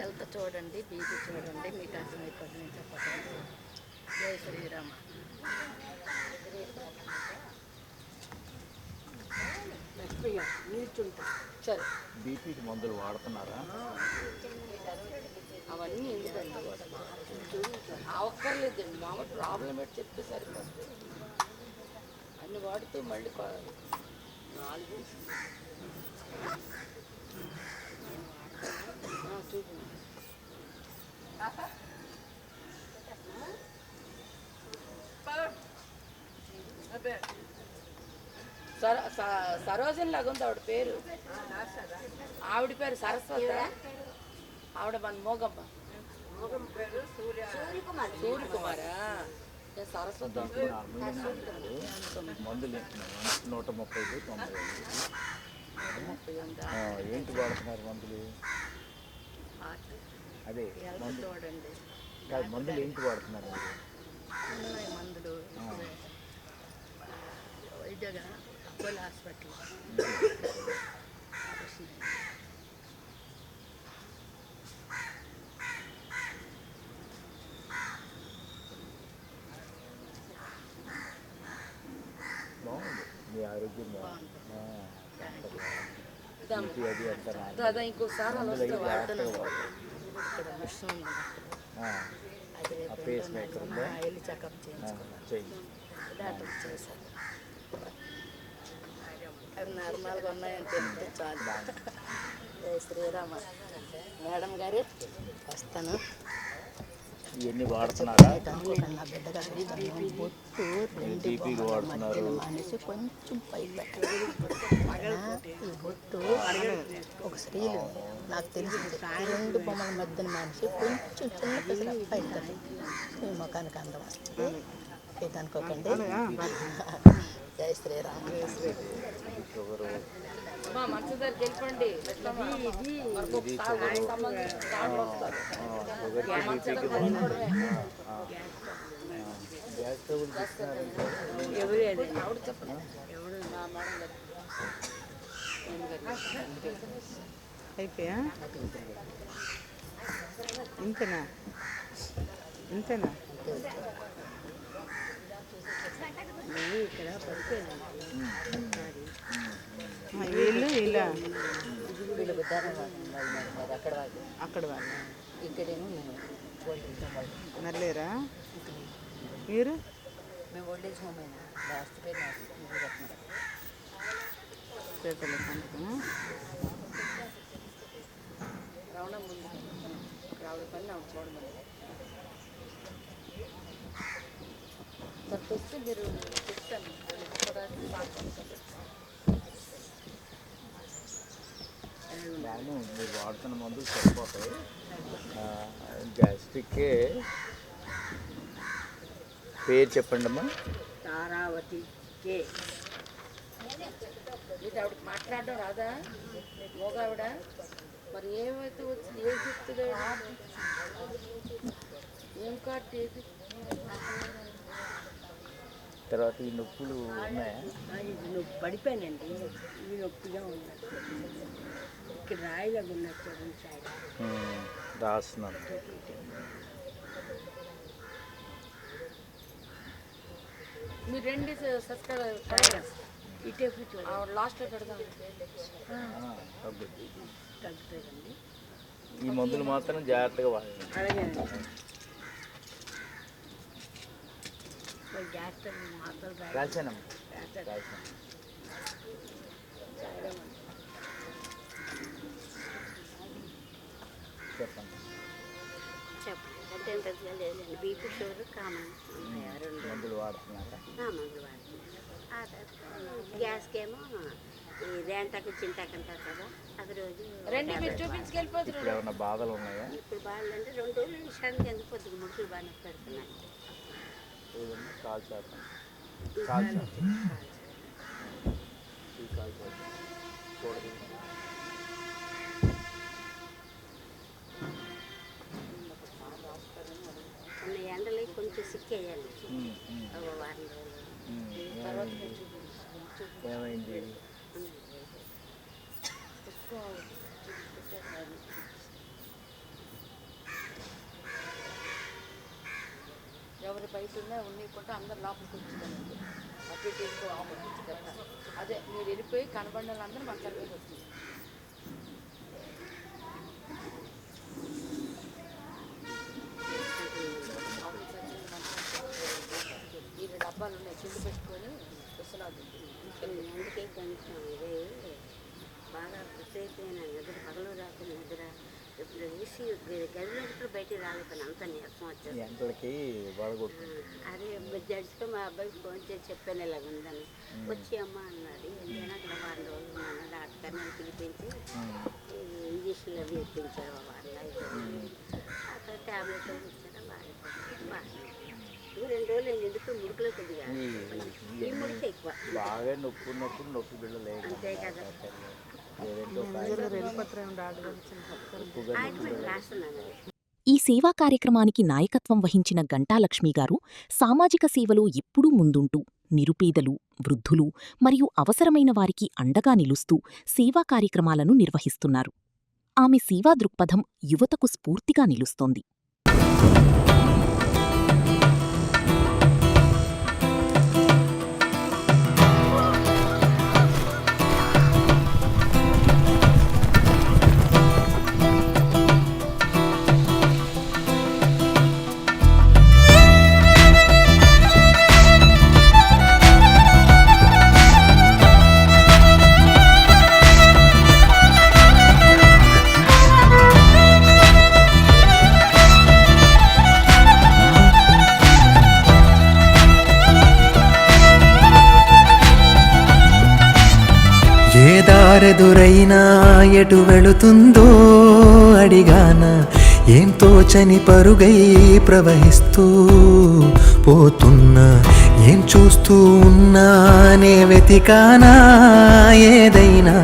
హెల్త్ చూడండి, బీపీ చూడండి, మీకు అర్థమైపోతుంది చెప్పండి. జై శ్రీరామ. సరే, బీపీకి మందులు వాడుతున్నారా? అవన్నీ ఎందుకండి, ఒక్కర్లేదండి, మామూలు ప్రాబ్లం ఏంటి చెప్తే సరిపోతుంది. అన్ని వాడుతూ మళ్ళీ 4 చూడండి. సరోజన్ లాగా ఉంది ఆవిడ పేరు, ఆవిడ పేరు సరస్వతి, ఆవిడ మన మోగమ్మ సూర్యకుమారా, నేను సరస్వతి మందులు 130, 90. ఏంటి వాడుతున్నారు మందులు? అదే చూడండి, కాదు మందులు ఏంటి వాడుతున్నారు మీరు? ఉన్నాయి మందులు వైద్యగా అపోలో హాస్పిటల్ బాగుంది మీ ఆరోగ్యం బాగుంది. బీపీ అది అంతా రాదు. దాదా ఇంకోసారి అలా మందులు వస్తే అయితే జాగ్రత్తగా వాడు. ఇక్కడ మిషన్ ఉంది అది ఆ పేస్ మేకర్ ఉందా? వెళ్ళి చెకప్ చేయించుకున్నాను చెయ్యి. డాక్టర్ చేశారు అవి నార్మల్గా ఉన్నాయని తెలిస్తే చాలు జై శ్రీరామ మేడం గారు వస్తాను ఇవన్నీ వాడుతున్నారా? నా బిడ్డ గారు బొట్టు రెండు బీపీకి వాడుతున్నారు. మనిషి కొంచెం పై పెట్టారు ఈ బొట్టు ఒక స్త్రీలు నాకు తెలిసింది ఈ రెండు బొమ్మల మధ్యన మనిషి కొంచెం చిన్న పిల్లల పైకి మీ ముఖానికి అందం వస్తుంది ఏదనుకోకండి జై శ్రీరామ షుగరు మా మనసు దగ్గరికి వెళ్ళిపోండి సంబంధించిన దాంట్లో వస్తారు షుగర్కి బీపీకి గ్యాస్ ట్రబుల్ తీసుకున్నారు. ఆవిడ చెప్పండి మా మేడం గారు అయిపోయా ఇంతేనా ఇంతేనా ఇక్కడ పడిపోయింది వీళ్ళు ఇలా వీళ్ళు అక్కడ వాళ్ళు అక్కడ వాళ్ళు ఇక్కడేమో మేము ఓల్డేజ్ హోమ్ నల్లేరా మీరు మేము ఓల్డేజ్ హోమ్ అయినా లాస్ట్ పేరు నాకు పేపర్లో సంతకం రావడం ముందు రావడం పని నాకు చూడమని తప్పిస్తే మీరు చెప్తాను బాగానే ఉంది. మీరు వాడుతున్న మందులు సరిపోతాయి. గ్యాస్ట్రిక్కే పేరు చెప్పండి అమ్మా. తారావతి కే ఇది ఆవిడకి మాట్లాడడం రాదా మోగావిడ మరి ఏమైతే వచ్చింది ఏం చెప్తుంది ఏం కార్డు ఏది తర్వాత ఈ నొప్పులు ఉన్నాయా? ఇది నొప్పి పడిపోయానండి ఇది నొప్పిగా ఉన్నట్టు ఇక్కడ రాయిలాగా ఉన్నట్టు రాస్తున్నాను. మీరు రెండు సబ్స్క్రైబ్ ఇటే కూర్చోండి లాస్ట్లో పెడదాం తగ్గుద్ది. తగ్గుతుందండి ఈ మందులు మాత్రం జాగ్రత్తగా వాడండి. అలాగేనండి మరి గ్యాస్ మాత్రం రాశానమ్మా రాశారు రాశాను. చెప్పండి. చెప్పండి అంటే ఏం పెద్దగా లేదండి బీపీ షుగర్ కామన్ రెండు మందులు వాడుతున్నారా? మందులు వాడుతుంది గ్యాస్కేమో ఈ రేంటాకు చింతాకు అంటారు కదా అది రోజు రెండు మీరు చూపించుకెళ్ళిపోతున్నారు ఇప్పుడు ఏమైనా బాధలు ఉన్నాయా? ఇప్పుడు బాగాలంటే 2 రోజులు విషయానికి ఎందుకు పొద్దుకు ముడుకులు బాగా పెడుతున్నాయి ఏదన్నా కాల్ చేస్తాం. కాల్ చేస్తాం. ఈ కాల్ చేస్తాం. చూడండి. కొన్ని ఎండలు కొంచెం సిక్కేయాలి ఒక వారం రోజులు ఏమైంది? ఎవరి బయట ఉన్నా ఉండకుండా అందరు లోపలికి వచ్చిందండి అటు ఇటు ఎక్కువ ఆపొచ్చింది అదే మీరు వెళ్ళిపోయి కనబడిన వాళ్ళందరూ మాకు కలిపి వచ్చింది ఈ డబ్బాలు ఉన్నాయి చిండి పెట్టుకొని విశ్వనాథ్ అందుకే కొంచెం ఇదే బాగా ప్రత్యేకమైన నిద్ర పగలు రాత్రి నిద్ర ఇప్పుడు వేసి గదిలో ఇప్పుడు బయటికి రాలేకపోయినా అంత నీరసం వచ్చేది ఎంతలకి వడగొట్టు. అదే జడ్జితో మా అబ్బాయికి ఫోన్ చేసి చెప్పాను ఇలాగ ఉందని వచ్చి అమ్మ అన్నాడు ఎందుకైనా అక్కడ వారం రోజులు ఉన్నాను డాక్టర్ నన్ను పిలిపించి ఇంజక్షన్లు అవి ఇప్పించారు వారం అక్కడ ట్యాబ్లెట్ ఇచ్చారు బాగా 2 రోజులు ఎందుకు ముడుకులో కొద్దిగా ఈ ముడికి ఎక్కువ బాగా నొప్పి ఉన్నప్పుడు నొప్పి బిళ్ళలేదు. అంతే కదా ఏదంటే రాస్తున్నాను ఈ సేవా కార్యక్రమానికి నాయకత్వం వహించిన గంటాలక్ష్మిగారు సామాజిక సేవలో ఎప్పుడూ ముందుంటూ నిరుపేదలు, వృద్ధులు మరియు అవసరమైన వారికి అండగా నిలుస్తూ సేవా కార్యక్రమాలను నిర్వహిస్తున్నారు. ఆమె సేవా దృక్పథం యువతకు స్ఫూర్తిగా నిలుస్తోంది. ఏ దారెదురైనా ఎటు వెళుతుందో అడిగాన, ఏం తోచని పరుగై ప్రవహిస్తూ పోతున్నా, ఏం చూస్తూ ఉన్నానే వెతికానా ఏదైనా,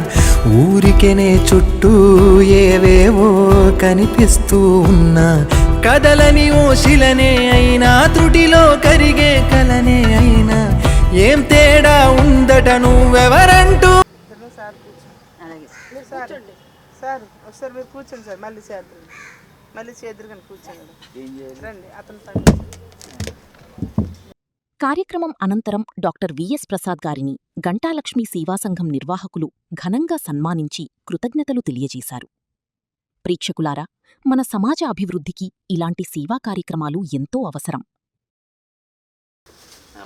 ఊరికెనే చుట్టూ ఏవేవో కనిపిస్తూ ఉన్నా, కదలని ఓశిలనే అయినా త్రుటిలో కరిగే కలనే అయినా, ఏం తేడా ఉందట నువ్వెవరంటూ. అలాగే కూర్చోండి సార్, ఒకసారి మీరు కూర్చోండి సార్, మళ్ళీ చేద్దరు, మళ్ళీ చేద్దరు కానీ కూర్చోండి. ఏం చేయాలి? రండి అతను పని. కార్యక్రమం అనంతరం డాక్టర్ విఎస్ ప్రసాద్ గారిని గంటాలక్ష్మి సేవాసంఘం నిర్వాహకులు ఘనంగా సన్మానించి కృతజ్ఞతలు తెలియజేశారు. ప్రేక్షకులారా, మన సమాజ అభివృద్ధికి ఇలాంటి సేవా కార్యక్రమాలు ఎంతో అవసరం.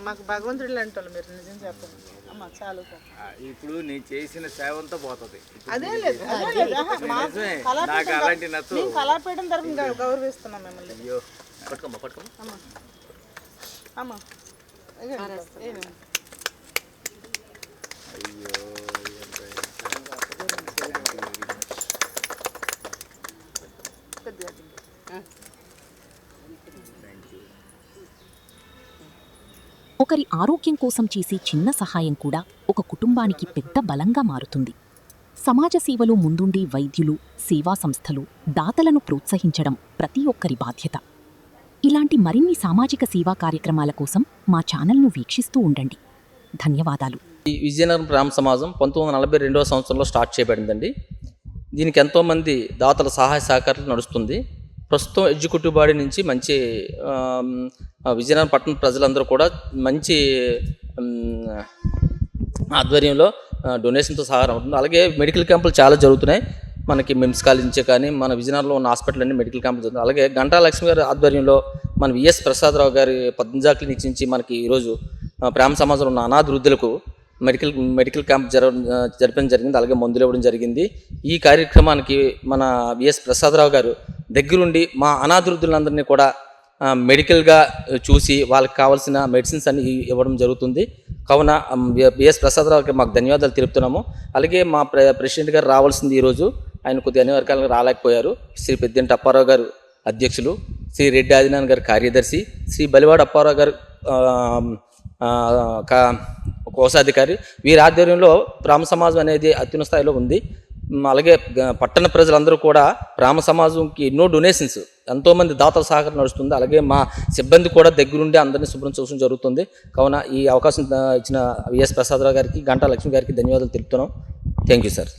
మాకు భగవంతుడు లాంటి వాళ్ళు మీరు, నిజం చెప్పండి అమ్మ. చాలు ఇప్పుడు నేను చేసిన సేవంతా పోతుంది. అదే లేదు, అదే లేదు. నిజమే, నాకు అలాంటి నచ్చదు. మేము కళాపీఠం తరఫున గౌరవిస్తున్నాం మిమ్మల్ని. అయ్యో, పట్టుకోమ్మా పట్టుకోమ్మా. అమ్మ అమ్మ అయ్యో, ఒకరి ఆరోగ్యం కోసం చేసే చిన్న సహాయం కూడా ఒక కుటుంబానికి పెద్ద బలంగా మారుతుంది. సమాజ సేవలో ముందుండే వైద్యులు, సేవా సంస్థలు, దాతలను ప్రోత్సహించడం ప్రతి ఒక్కరి బాధ్యత. ఇలాంటి మరిన్ని సామాజిక సేవా కార్యక్రమాల కోసం మా ఛానల్ను వీక్షిస్తూ ఉండండి. ధన్యవాదాలు. ఈ విజయనగరం గ్రామ సమాజం 1942వ సంవత్సరంలో స్టార్ట్ చేయబడిందండి. దీనికి ఎంతోమంది దాతల సహాయ సహకారాలు నడుస్తుంది. ప్రస్తుతం ఎగ్జిక్యూటివ్ బాడీ నుంచి మంచి విజయనగరం పట్టణ ప్రజలందరూ కూడా మంచి ఆధ్వర్యంలో డొనేషన్తో సహాయం అవుతుంది. అలాగే మెడికల్ క్యాంపులు చాలా జరుగుతున్నాయి. మనకి మిమ్స్ కాలేజ్ నుంచే కానీ మన విజయనగరంలో ఉన్న హాస్పిటల్ అన్ని మెడికల్ క్యాంపులు జరుగుతుంది. అలాగే గంటాలక్ష్మి గారి ఆధ్వర్యంలో మన విఎస్ ప్రసాదరావు గారి పద్మజా క్లినిక్ నుంచి మనకి ఈరోజు ప్రేమ సమాజంలో ఉన్న అనాథ వృద్ధులకు మెడికల్ క్యాంప్ జరపడం జరిగింది. అలాగే మందులు ఇవ్వడం జరిగింది. ఈ కార్యక్రమానికి మన విఎస్ ప్రసాదరావు గారు దగ్గరుండి మా అనాథ వృద్ధులందరినీ కూడా మెడికల్గా చూసి వాళ్ళకి కావాల్సిన మెడిసిన్స్ అన్ని ఇవ్వడం జరుగుతుంది. కావున విఎస్ ప్రసాదరావుకి మాకు ధన్యవాదాలు తెలుపుతున్నాము. అలాగే మా ప్రెసిడెంట్ గారు రావాల్సింది ఈరోజు, ఆయన కొద్దిగా అన్ని వర్గాలకు రాలేకపోయారు. శ్రీ పెద్దింటి అప్పారావు గారు అధ్యక్షులు, శ్రీ రెడ్డి ఆదినారాయణ గారు కార్యదర్శి, శ్రీ బలివాడ అప్పారావు గారు కోశాధికారి. వీరి ఆధ్వర్యంలో బ్రాహ్మ సమాజం అనేది అత్యున్నత స్థాయిలో ఉంది. అలాగే పట్టణ ప్రజలందరూ కూడా బ్రాహ్మ సమాజంకి ఎన్నో డొనేషన్స్, ఎంతోమంది దాతల సహకారం నడుస్తుంది. అలాగే మా సిబ్బంది కూడా దగ్గరుండి అందరినీ శుభ్రం చూసడం జరుగుతుంది. కావున ఈ అవకాశం ఇచ్చిన విఎస్ ప్రసాదరావు గారికి, గంటాలక్ష్మి గారికి ధన్యవాదాలు తెలుపుతున్నాం. Thank you sir.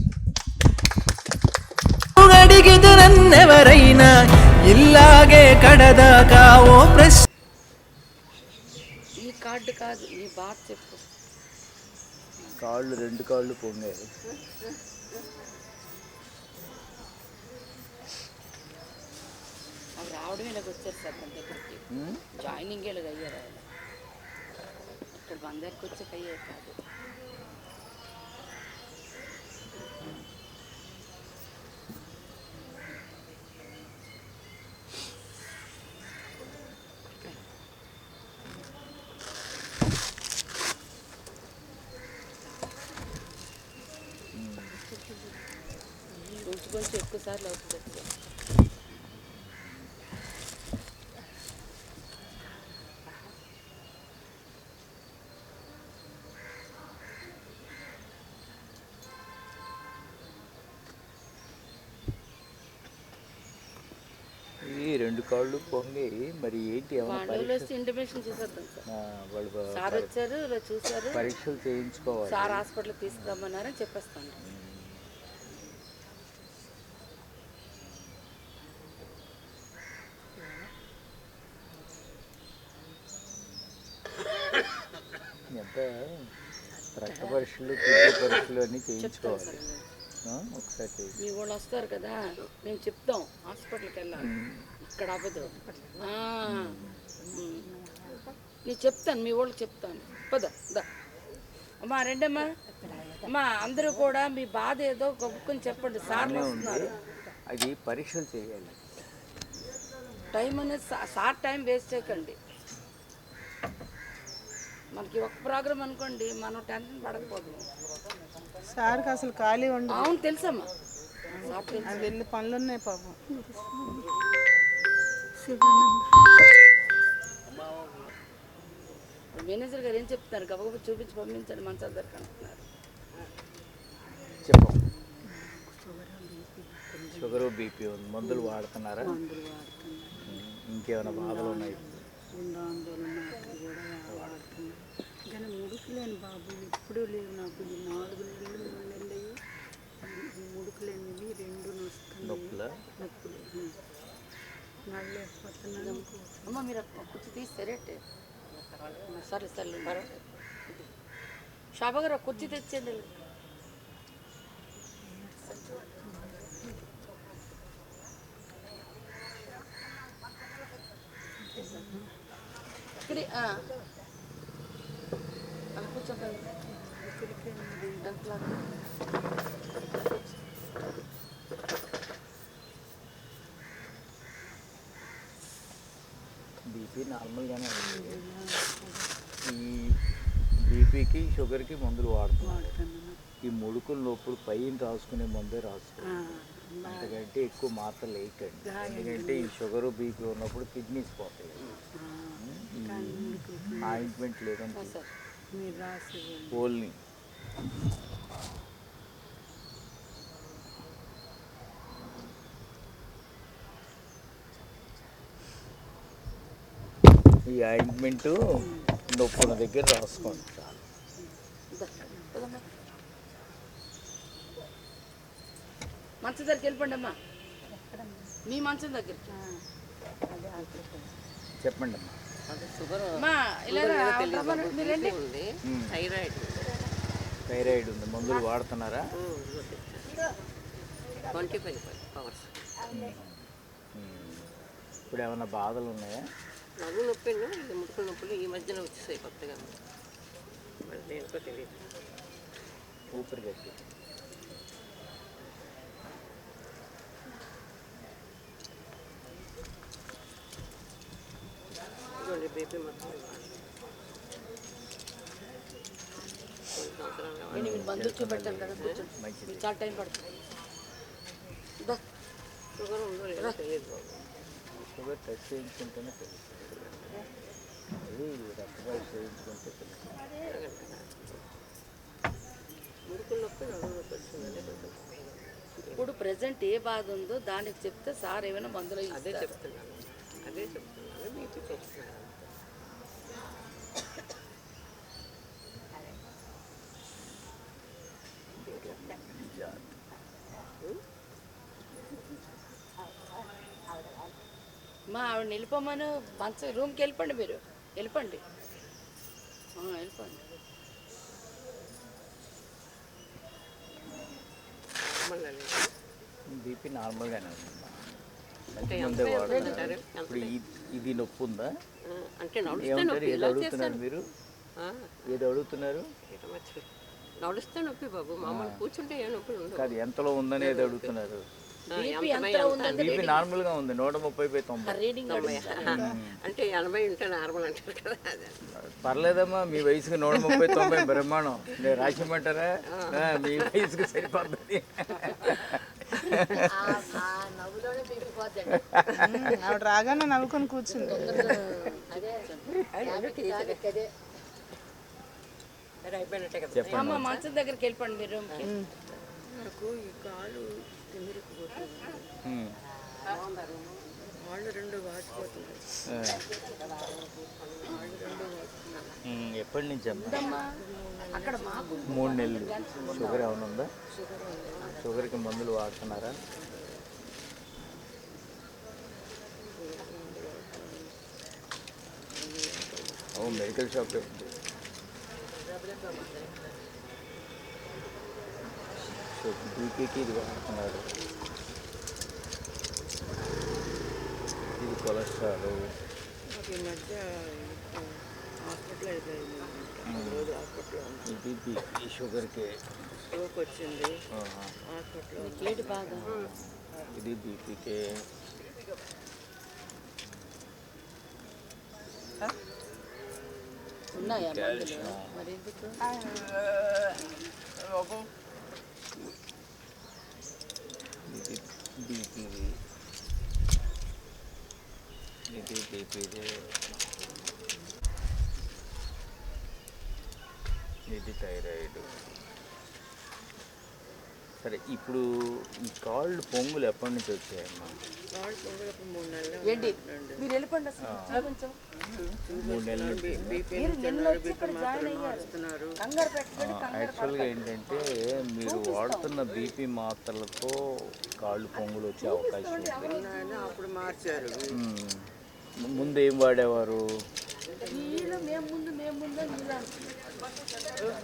అడిగిదురన్నెవరైనా ఇల్లాగే కడదాకా ఓ ప్రశ్న. ఈ కార్డు కాదు, ఈ బాధ చెప్పు. కాళ్ళు, రెండు కాళ్ళు పొంగాయి. అవి రావడం ఇలాగ వచ్చారు సార్ మన దగ్గరికి. జాయినింగ్ ఇలాగ అయ్యారు. ఆయన ఇక్కడ మన దగ్గరికి వచ్చాక అయ్యారు కాదు. కొంచెం ఎక్కువ సార్లు అవుతుంది. ఈ 2 కాళ్ళు పొంగి మరి ఏంటి ఏమైనా వాళ్ళు వస్తే ఇంటిమేషన్ చేసేద్దాం సార్. వాళ్ళు సార్ వచ్చారు, ఇలా చూసారు, పరీక్షలు చేయించుకోవాలి. సార్ హాస్పిటల్ తీసుకురమ్మన్నారని చెప్పేస్తాను. ఎంత రక్త పరీక్షలు కిడ్నీ పరీక్షలు అన్నీ చేయించుకోవాలి. ఒకసారి చేయించు. మీ వాళ్ళు వస్తారు కదా, మేము చెప్తాం హాస్పిటల్కి వెళ్ళాలి, ఇక్కడ అవ్వదు. నేను చెప్తాను, మీ వాళ్ళకి చెప్తాను. పద దా అమ్మా, రెండమ్మా. అమ్మా అందరూ కూడా మీ బాధ ఏదో గొప్పని చెప్పండి. సార్లు వస్తున్నారు. అది పరీక్షలు చేయాలి. టైం అనేది సార్ టైం వేస్ట్ చేయకండి. మనకి ఒక ప్రోగ్రామ్ అనుకోండి, మనం టెన్షన్ పడకపోదు. సార్కి అసలు ఖాళీ ఉండదు. అవును తెలుసమ్మా, సార్ తెలుసు. అది వెళ్ళి పనులు ఉన్నాయి పాపం. మేనేజర్ గారు ఏం చెప్తున్నారు? గబగబా చూపించి పంపించండి, మంచాల దగ్గర అంటున్నారు. చెప్పు. షుగర్ బీపీ ఉంది, మందులు వాడుతున్నారా? ఇంకేమైనా బాధలు ఉన్నాయి? కానీ ముడుకులేని బాబు ఎప్పుడూ లేవు నాకు. 4 నెలలు 3 నెలలు ముడుకులేనివి 2 నొప్పులా? నొప్పులు నడలేకపోతున్నాను. అమ్మ మీరు కుర్చీ తీస్తారేంటి? సరే సరే పర్వాలేదు. షాబా గారు కుర్చీ తెచ్చేయండి. ఇక్కడ కూర్చోండి. బీపీ నార్మల్గానే ఉంది. ఈ బీపీకి షుగర్కి మందులు వాడుతున్నాడు. ఈ ముడుకుల నొప్పులు పైన రాసుకునే మందే రాసుకోండి, అంతకంటే ఎక్కువ మాత్రలు వేయకండి. ఎందుకంటే ఈ షుగరు బీపీ ఉన్నప్పుడు కిడ్నీస్ పోతాయి. ఆయింట్మెంట్ లేదంటే ఓల్ని ఈ ఆయింట్మెంటు నొప్పుల దగ్గర రాసుకోండి చాలు. మంచం దగ్గరికి వెళ్ళిపోండి అమ్మా, మీ మంచం దగ్గరికి చెప్పండి అమ్మా. అమ్మా ఇలా మీరండి. థైరాయిడ్ ఉంది, మందులు వాడుతున్నారా? 25 hours. ఇప్పుడు ఏమైనా బాధలు ఉన్నాయా? నవ్వు నొప్పి, ముడుకుల నొప్పులు ఈ మధ్యన వచ్చేసాయి కొత్తగా. మరి దేనికో తెలియదు. ఊపిరి గట్టి. ఇదిగోండి బీపీ మొత్తం నేను మీరు మందులు చూపెట్టాను కదా, కూర్చోండి. మీకు చాలా టైం పడుతుంది. షుగర్ ఉందో లేదో తెలియదు బాబు. షుగర్ టెస్ట్ చేయించుకుంటేనే తెలుస్తుంది, అది రక్త పరీక్ష చేయించుకుంటే తెలుస్తుంది. ముడుకుల నొప్పి నవ్వు నొప్పి వచ్చిందంటే ఇప్పుడు ప్రజెంట్ ఏ బాధ ఉందో దానికి చెప్తే సార్ ఏమైనా మందులు అదే చెప్తున్నాను బీపీ చెప్తున్నాను. మా ఆవిడ వెళ్ళిపోమను, మంచం రూమ్కి వెళ్ళిపోండి. మీరు వెళ్ళిపోండి, వెళ్ళిపోండి. బీపీ నార్మల్గానే ఉంది. అంటే ముందే వాడుతున్నారు. ఇప్పుడు ఇది నొప్పి ఉందా? అంటే ఏమంటారు? ఏది అడుగుతున్నారు మీరు? ఏది అడుగుతున్నారు? నడుస్తే నొప్పి బాబు, మామూలు కూర్చుంటే ఏ నొప్పులు ఉండవు. కాదు, ఎంతలో ఉందని ఏది అడుగుతున్నారు? బీపీ నార్మల్గా ఉంది, 130/90. రీడింగ్ అంటే 80 ఉంటే నార్మల్ అంటారు కదా. పర్లేదమ్మా, మీ వయసుకి 130/90 బ్రహ్మాండం. నేను రాసిమంటారా? మీ వయసుకి సరిపోతుంది. ఆవిడ రాగానే నవ్వుకొని కూర్చుంది. అమ్మ మంచం దగ్గరికి వెళ్ళిపోండి మీరు రూమ్కి. నాకు ఈ కాలు తిమ్మిరిపోతుంది, కాళ్ళు ఎప్పటి నుంచి అమ్మా? ఉందమ్మా అక్కడ మాకు 3 నెలలు. షుగర్ ఏమైనా ఉందా? షుగర్కి మందులు వాడుతున్నారా? మెడికల్ షాప్ ఉంది. బీపీకి ఇది వాడుతున్నారు. ఇది కొలెస్ట్రాల్. ఈ మధ్య హాస్పిటల్ అయిపోయింది, రోజు హాస్పిటల్లో ఉంది. ఇది బీపీ, షుగర్కి. స్ట్రోక్ వచ్చింది, హాస్పిటల్లో ఏడు బాగా ఇది బీపీకే. ఉన్నాయా మందులు? మరి ఎందుకు? ఇది బీపీది, ఇది బీపీది, ఇది థైరాయిడ్. సరే, ఇప్పుడు ఈ కాళ్ళు పొంగులు ఎప్పటి నుంచి వచ్చాయమ్మా? కాళ్ళు పొంగలకు 3 నెలలు ఏంటి మీరు వెళ్ళిపోండి అసలు కొంచెం 3 నెలల బీపీ మాత్రం మారుస్తున్నారు. కంగారు పెట్టండి. యాక్చువల్గా ఏంటంటే మీరు వాడుతున్న బీపీ మాత్రలతో కాళ్ళు పొంగులు వచ్చే అవకాశం ఉంది. విన్నాను, అప్పుడు మార్చారు. ముందు ఏం వాడేవారు? వీళ్ళు మేము ముందు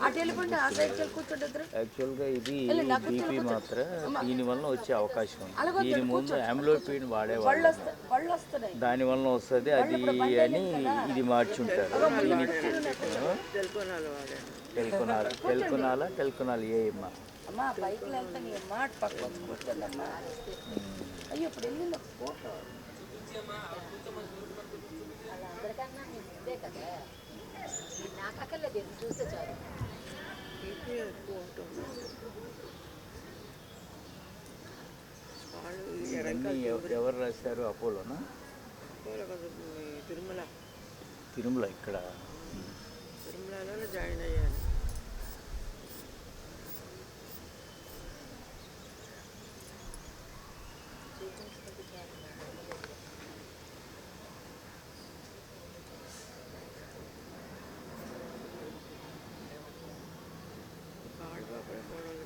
అటు వెళ్ళిపోండి. ఆ సైడ్ కూర్చోండి ఇద్దరు. యాక్చువల్గా ఇది బీపీ మాత్ర, దీనివల్ల వచ్చే అవకాశం ఉంది. దీని ముందు ఆంబ్లోపిన్ వాడేవాళ్ళు, పళ్ళు వస్తున్నాయి. దానివల్ల వస్తుంది అది అని ఇది మార్చుంటారు. దీనికి టెల్కొనాల్ ఏమ్మా? అమ్మా బైక్లో వెళ్తాను అమ్మా, అటు పక్క వచ్చి కూర్చోండి అమ్మా. అయ్యో ఇప్పుడు వెళ్ళింది ఫోటో. బీపీ ఎక్కువ ఉంటుంది. ఇవన్నీ ఎవరు రాశారు? అపోలోనా? తిరుమల. ఇక్కడ తిరుమలలో జాయిన్ అయ్యాను.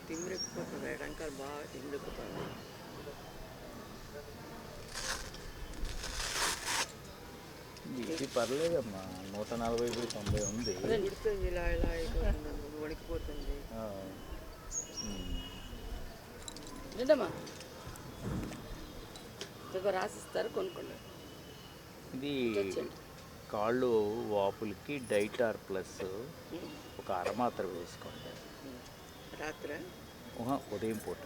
తిమ్మిరెక్కిపోతుంది, వెనకాల బాగా తిమ్మిరెక్కుతుంది. ఇది పర్లేదమ్మా, 140/90 ఉంది. ఇలా ఇలా అయిపోతుంది, వణికిపోతుంది. ఏంటమ్మా ఇదిగో రాసిస్తారు, కొనుక్కోండి. ఇది కాళ్ళు వాపులకి డైటార్ ప్లస్ ఒక అరమాత్ర వేసుకోండి రాత్రి, ఉదయం పూట.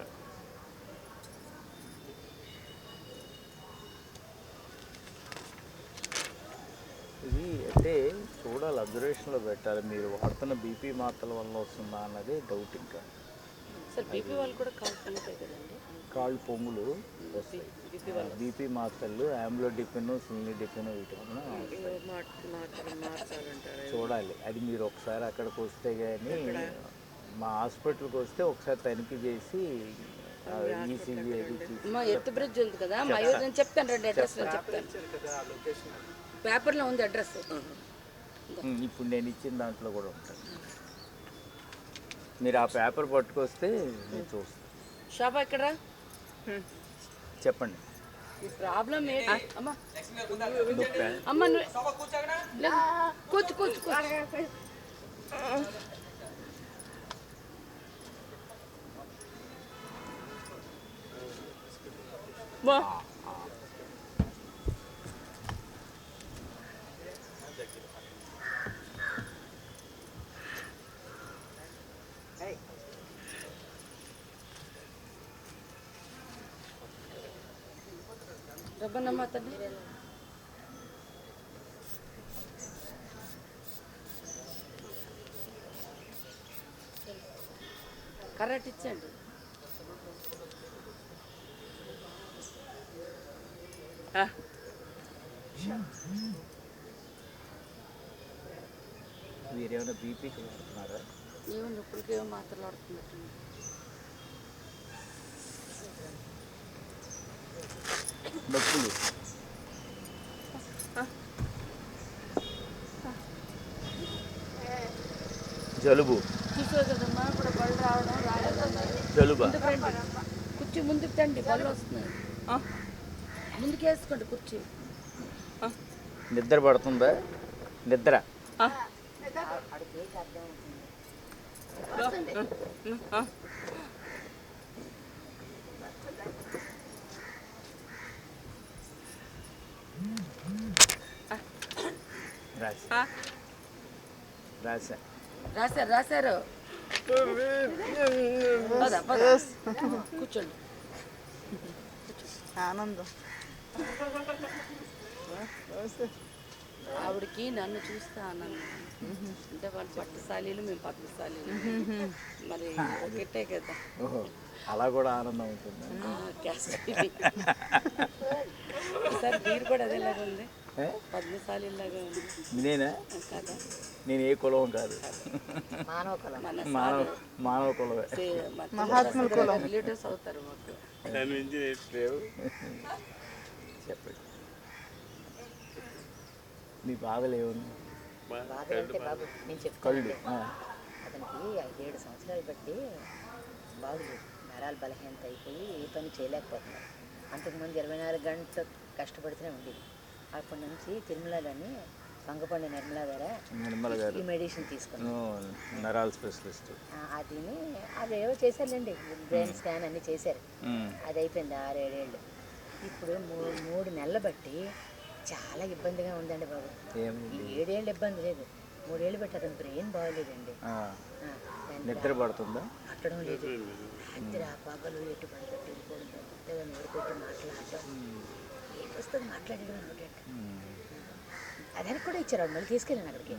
ఇది అంటే చూడాలి, అబ్జర్వేషన్లో పెట్టాలి. మీరు వాడుతున్న బీపీ మాత్రల వల్ల వస్తుందా అన్నది డౌట్. ఇంకా సార్ బీపీ వాళ్ళు కూడా కాళ్ళు పొంగుతాయి కదండి? కాళ్ళు పొంగులు వస్తాయి. బీపీ మాత్రలు ఆంబ్లోడిపిన్, సిలిడిపిన్ వీటి వల్ల చూడాలి. అది మీరు ఒకసారి అక్కడికి వస్తే కానీ, మా హాస్పిటల్కి వస్తే ఒకసారి తనిఖీ చేసి ఈసీజీ అది మా ఎత్తు బ్రిడ్జ్ ఉంది కదా, మా నేను చెప్తాను, 2 అడ్రస్ నేను చెప్తాను. పేపర్లో ఉంది అడ్రస్. ఇప్పుడు నేను ఇచ్చిన దాంట్లో కూడా ఉంటుంది. మీరు ఆ పేపర్ పట్టుకొస్తే నేను చూస్తాను. షాపా ఇక్కడ చెప్పండి. ఈ ప్రాబ్లం ఏంటి? అమ్మా నొప్పా? అమ్మ కూర్చు కూర్చు బా. రబ్బనమ్మ తండ్రి, కరెక్ట్ ఇచ్చండి. మీరేమైనా బీపీకి వాడుతున్నారా? ఏమో ఇప్పటికేమో మాత్రలు ఆడుతున్నట్టు. నొప్పులు జలుబు చూసావు కదమ్మా ఇప్పుడు బళ్ళు రావడం రాలేదన్నారు. జలుబా ముందుకు రండి, కుర్చీ ముందుకు తండి, బళ్ళు వస్తున్నాయి. ముందుకు వేసుకోండి కుర్చీ. నిద్ర పడుతుందా? నిద్ర రాసా రాశారు. పద కూర్చోండి. ఆనందం. ఆవిడకి నన్ను చూస్తే ఆనందం. అంటే వాళ్ళు పట్టుశాలీలు, మేము పట్టుశాలీలు, మరి ఒకటే కదా. ఓహో, అలా కూడా ఆనందం అవుతుంది. సార్ మీరు కూడా అదేలాగా ఉంది, పద్మశాలిలాగా ఉంది. నేనా? కదా, నేను ఏ కులం కాదు, మానవ కులం, మానవ కులమే. మహాత్ముల కులం. రిలేటివ్స్ అవుతారు మాకు. చెప్పండి, మీ బాధలు ఏముంది? బాధలంటే బాబు నేను చెప్తాను. అతనికి 5-7 సంవత్సరాలు బట్టి బాగులేదు, నరాలు బలహీనత అయిపోయి ఏ పని చేయలేకపోతున్నాడు. అంతకుముందు 24 గంటలు కష్టపడుతూనే ఉండేది. అప్పటి నుంచి తిరుమలని వంగపండి నిర్మల గారు ఈ మెడిసిన్ తీసుకున్నాను, నరాల స్పెషలిస్ట్. అది ఏవో చేశారులేండి, బ్రెయిన్ స్కాన్ అన్నీ చేశారు. అది అయిపోయింది 6-7 ఏళ్ళు. ఇప్పుడు 3 నెలలు బట్టి చాలా ఇబ్బందిగా ఉందండి బాబు. ఈ 7 ఏళ్ళు ఇబ్బంది లేదు, 3 ఏళ్ళు బట్టి అతని బ్రెయిన్ బాగోలేదండి. నిద్ర పడుతుందా? పట్టడం లేదు, నిద్ర పగలు ఎటు పడి వెళ్ళిపోవడం, పెద్దగా నిద్రపెట్టి మాట్లాడటం, ఏం వస్తుంది మాట్లాడేది ఒకటి. అదానికి కూడా ఇచ్చారు, మళ్ళీ తీసుకెళ్ళాను అక్కడికి.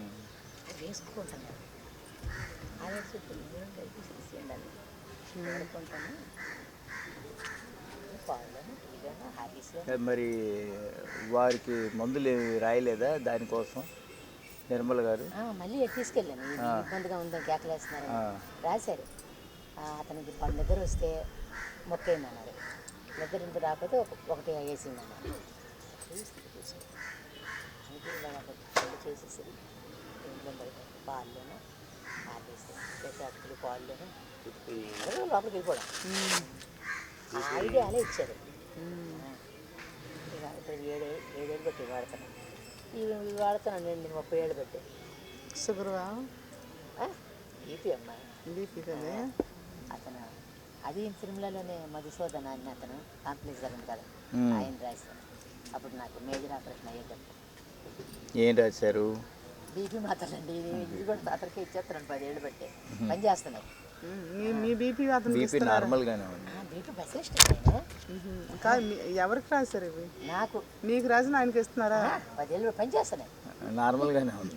అది వేసుకుంటాను, అది కలిపి తీసేయండి అని అనుకుంటాను. పాలను టీగాను హారీస్లో. మరి వారికి మందులు రాయలేదా దానికోసం నిర్మల గారు? మళ్ళీ తీసుకెళ్ళాను, ఇబ్బందిగా ఉందని కేకలేస్తున్నారు రాశారు. అతనికి నిద్ర వస్తే మొక్కేయమన్నారు, నిద్ర ఇంత రాకపోతే ఒకటి వేసిందన్నారు. చేసేసి ఇంట్లో పాల్లోనూ ఆపేసి అటుకులు పాల్లోనూ లోపలికి వెళ్ళిపోవడం ఐడియాలే ఇచ్చారు. ఇప్పుడు 7 ఏళ్ళు బట్టి వాడతాను, ఇవి వాడుతానండి. నేను 30 ఏళ్ళు బట్టి. షుగర్వా? బీపీ అమ్మాయి, బీపీ కదా. అతను అది తిరుమలలోనే మధుసూదన్ అని అతను కాంప్లెక్స్ జరగదు కదా, ఆయన రాశాను. అప్పుడు నాకు మేజర్ ఆపరేషన్ అయ్యేటప్పుడు. ఏం రాశారు? బీపీ మాత్రలండి, ఇది కూడా అతనికి ఇచ్చేస్తాను 10 ఏళ్ళు బట్టి పని చేస్తున్నాయి. మీ బీపీ బీపీ నార్మల్గానే ఉంది. బీపీ స్పెషలిస్ట్ కాదు, ఎవరికి రాశారు ఇవి? నాకు. మీకు రాసిన ఆయనకి ఇస్తున్నారా? 10 ఏళ్ళు పని చేస్తున్నాయి, నార్మల్గానే ఉంది.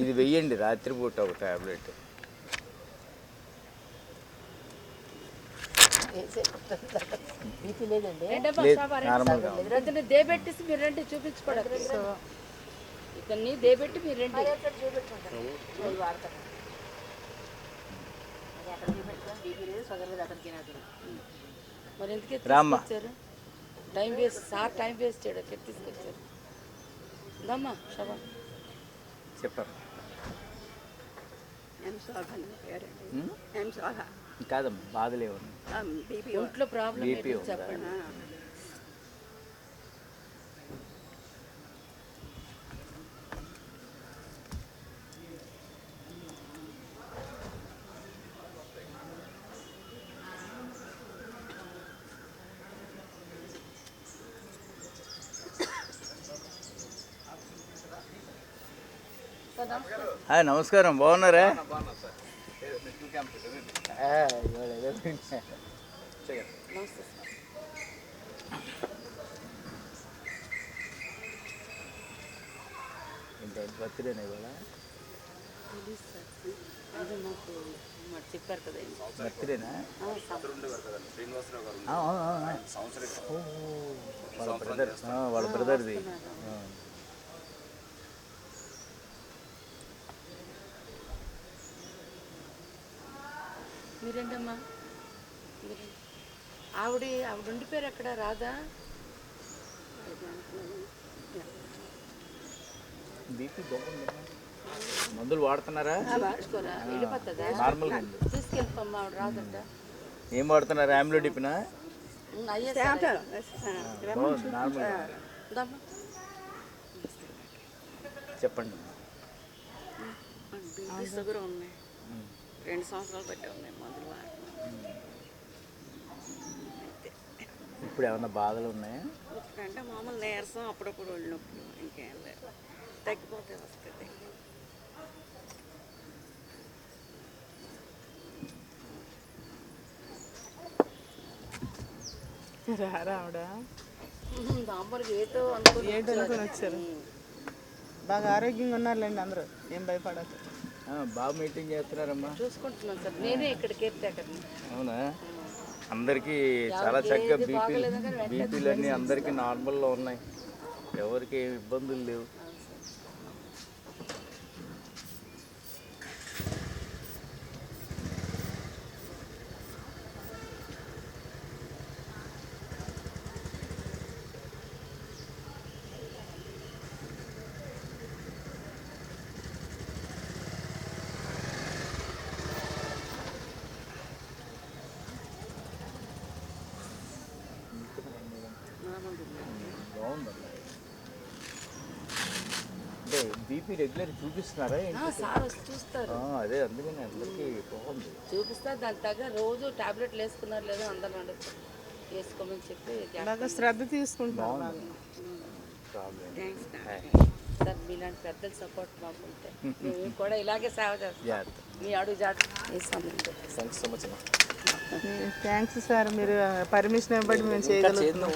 ఇది వెయ్యండి రాత్రిపూట ఒక టాబ్లెట్. బీపీ లేదండి, దేబెట్టేసి మీరు రండి చూపించుకోవడానికి. ఇతన్ని దేబెట్టి మీరు రండి చూపించుకుంటాను. వాడతాను, అక్కడ చూపెట్టుకొని బీపీ లేదు, షుగర్ లేదు అతనికి. నాకు మరి ఎందుకు తీసుకొచ్చారు? Time waste sir, time waste చేయడం ఎక్కడ తీసుకొచ్చారు? దమ్మా శబా చెప్పారు శోభ కాదమ్మా, బాధలు ఏమన్నా? ఒంట్లో ప్రాబ్లం బీపీ చెప్పండి. నమస్కారం, బాగున్నారా? బర్త్డేనా ఇవాళ? చెప్పారు కదా బర్త్డేనా? వాళ్ళ బ్రదర్ది. మీరేంటమ్మా? ఆవిడ ఉండిపోయారు అక్కడ, రాదా? బీపీ బాగుందా? మందులు వాడుతున్నారా? వాడుకోరా వెళ్ళిపోతుందా? నార్మల్గా ఉంది. తీసుకెళ్ళిపోమ్మా ఆవిడ రాదంట. ఏం వాడుతున్నారు? ఆమ్లోడిపినా? అయ్యే నార్మల్. చెప్పండి. బీపీ షుగర్ ఉన్నాయి, 2 సంవత్సరాలు బట్టి ఉన్నాయి మందులు వాడుతున్నాం. ఇప్పుడు ఏమన్నా బాధలు ఉన్నాయా? ఇప్పుడంటే మామూలు నీరసం, అప్పుడప్పుడు ఒళ్ళు నొప్పులు, ఇంకేం లేదు. తగ్గిపోతే వస్తుంది. ఆవిడ దాంబరికి ఏటో అనుకుని వచ్చారు. బాగా ఆరోగ్యంగా ఉన్నారులేండి అందరూ, ఏం భయపడదు. బాగా మీటింగ్ చేస్తున్నారమ్మా. చూసుకుంటున్నాను సార్, నేనే ఇక్కడ కేర్టేకర్ని. అవునా? అందరికీ చాలా చక్కగా బీపీలు అన్నీ అందరికీ నార్మల్లో ఉన్నాయి, ఎవరికి ఏమి ఇబ్బందులు లేవు. బాగుందమ్మా. అంటే బీపీ రెగ్యులర్ చూపిస్తున్నారా? సార్ వచ్చి చూస్తారు. అదే అందుకని అందరికీ బాగుంది. చూపిస్తారు, దాని తగ్గ రోజు టాబ్లెట్లు వేసుకున్నారు లేదో అందరూ అడుగుతారు, వేసుకోమని చెప్పి. బాగా శ్రద్ధ తీసుకుంటున్నాం. సార్ మీలాంటి పెద్దల సపోర్ట్ మాకు ఉంటే మేము కూడా ఇలాగే సేవ చేస్తాం. మీ అడుగు థ్యాంక్స్ సో మచ్ అమ్మా. థ్యాంక్స్ సార్, మీరు పర్మిషన్ ఇవ్వండి, మేము చేయగలుగుతాం.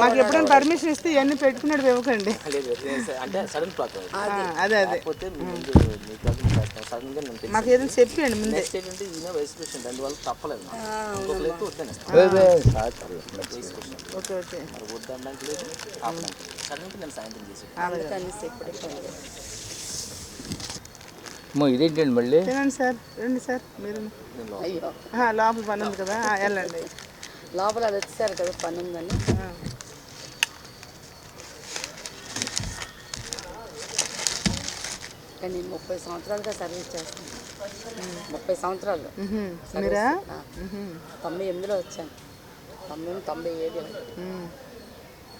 మాకు ఎప్పుడైనా పర్మిషన్ ఇస్తే ఇవన్నీ పెట్టుకున్నాడు ఇవ్వకండి. అంటే సడన్ ప్రాబ్లం, అదే అదే సడన్గా మాకు ఏదైనా చెప్పండి ముందే. నెక్స్ట్ ఏంటంటే ఈయన వైస్ ప్రెసిడెంట్, అందువల్ల తప్పలేదు. ఓకే ఓకే మరి వద్దనడానికి లేదు, సడన్గా నేను సాయంత్రం చేసి ఇదేంటండి మళ్ళీ? తినండి సార్, రండి సార్ మీరు. లోపల పని ఉంది కదా, వెళ్ళండి. లోపల అది వచ్చేసారు కదా పని ఉందని. కానీ 30 సంవత్సరాలుగా సర్వీస్ చేస్తాను. 30 సంవత్సరాలు. మీరా? 98లో వచ్చాను, 97.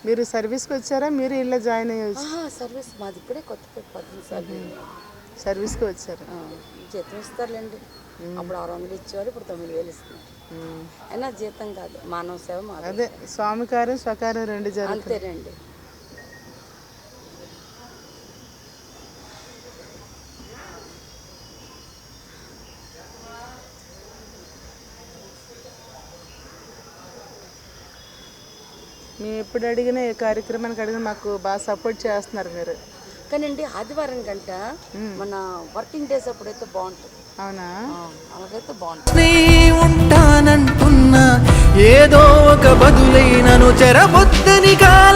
మీరు సర్వీస్కి వచ్చారా? మీరు ఇల్లు జాయిన్ అయ్యి? సర్వీస్ మాది ఇప్పుడే కొత్తపేట 10 సార్లు సర్వీస్కి వచ్చారు. జీతం ఇస్తారులేండి. అప్పుడు 600 ఇచ్చేవారు, ఇప్పుడు 9000 ఇస్తున్నారు. అయినా జీతం కాదు, మానవ సేవ. అదే స్వామికారం స్వకారం రెండు జరుగుతాయి. అంతేనండి. మేము ఎప్పుడు అడిగినా ఏ కార్యక్రమానికి అడిగినా మాకు బాగా సపోర్ట్ చేస్తున్నారు మీరు. కానండి ఆదివారం గంట మన వర్కింగ్ డేస్ అప్పుడైతే బాగుంటుంది. అవునా? అలాగైతే బాగుంటుంది. ఉంటానంటున్నా ఏదో ఒక బదులైనను చెరబొద్దని కాల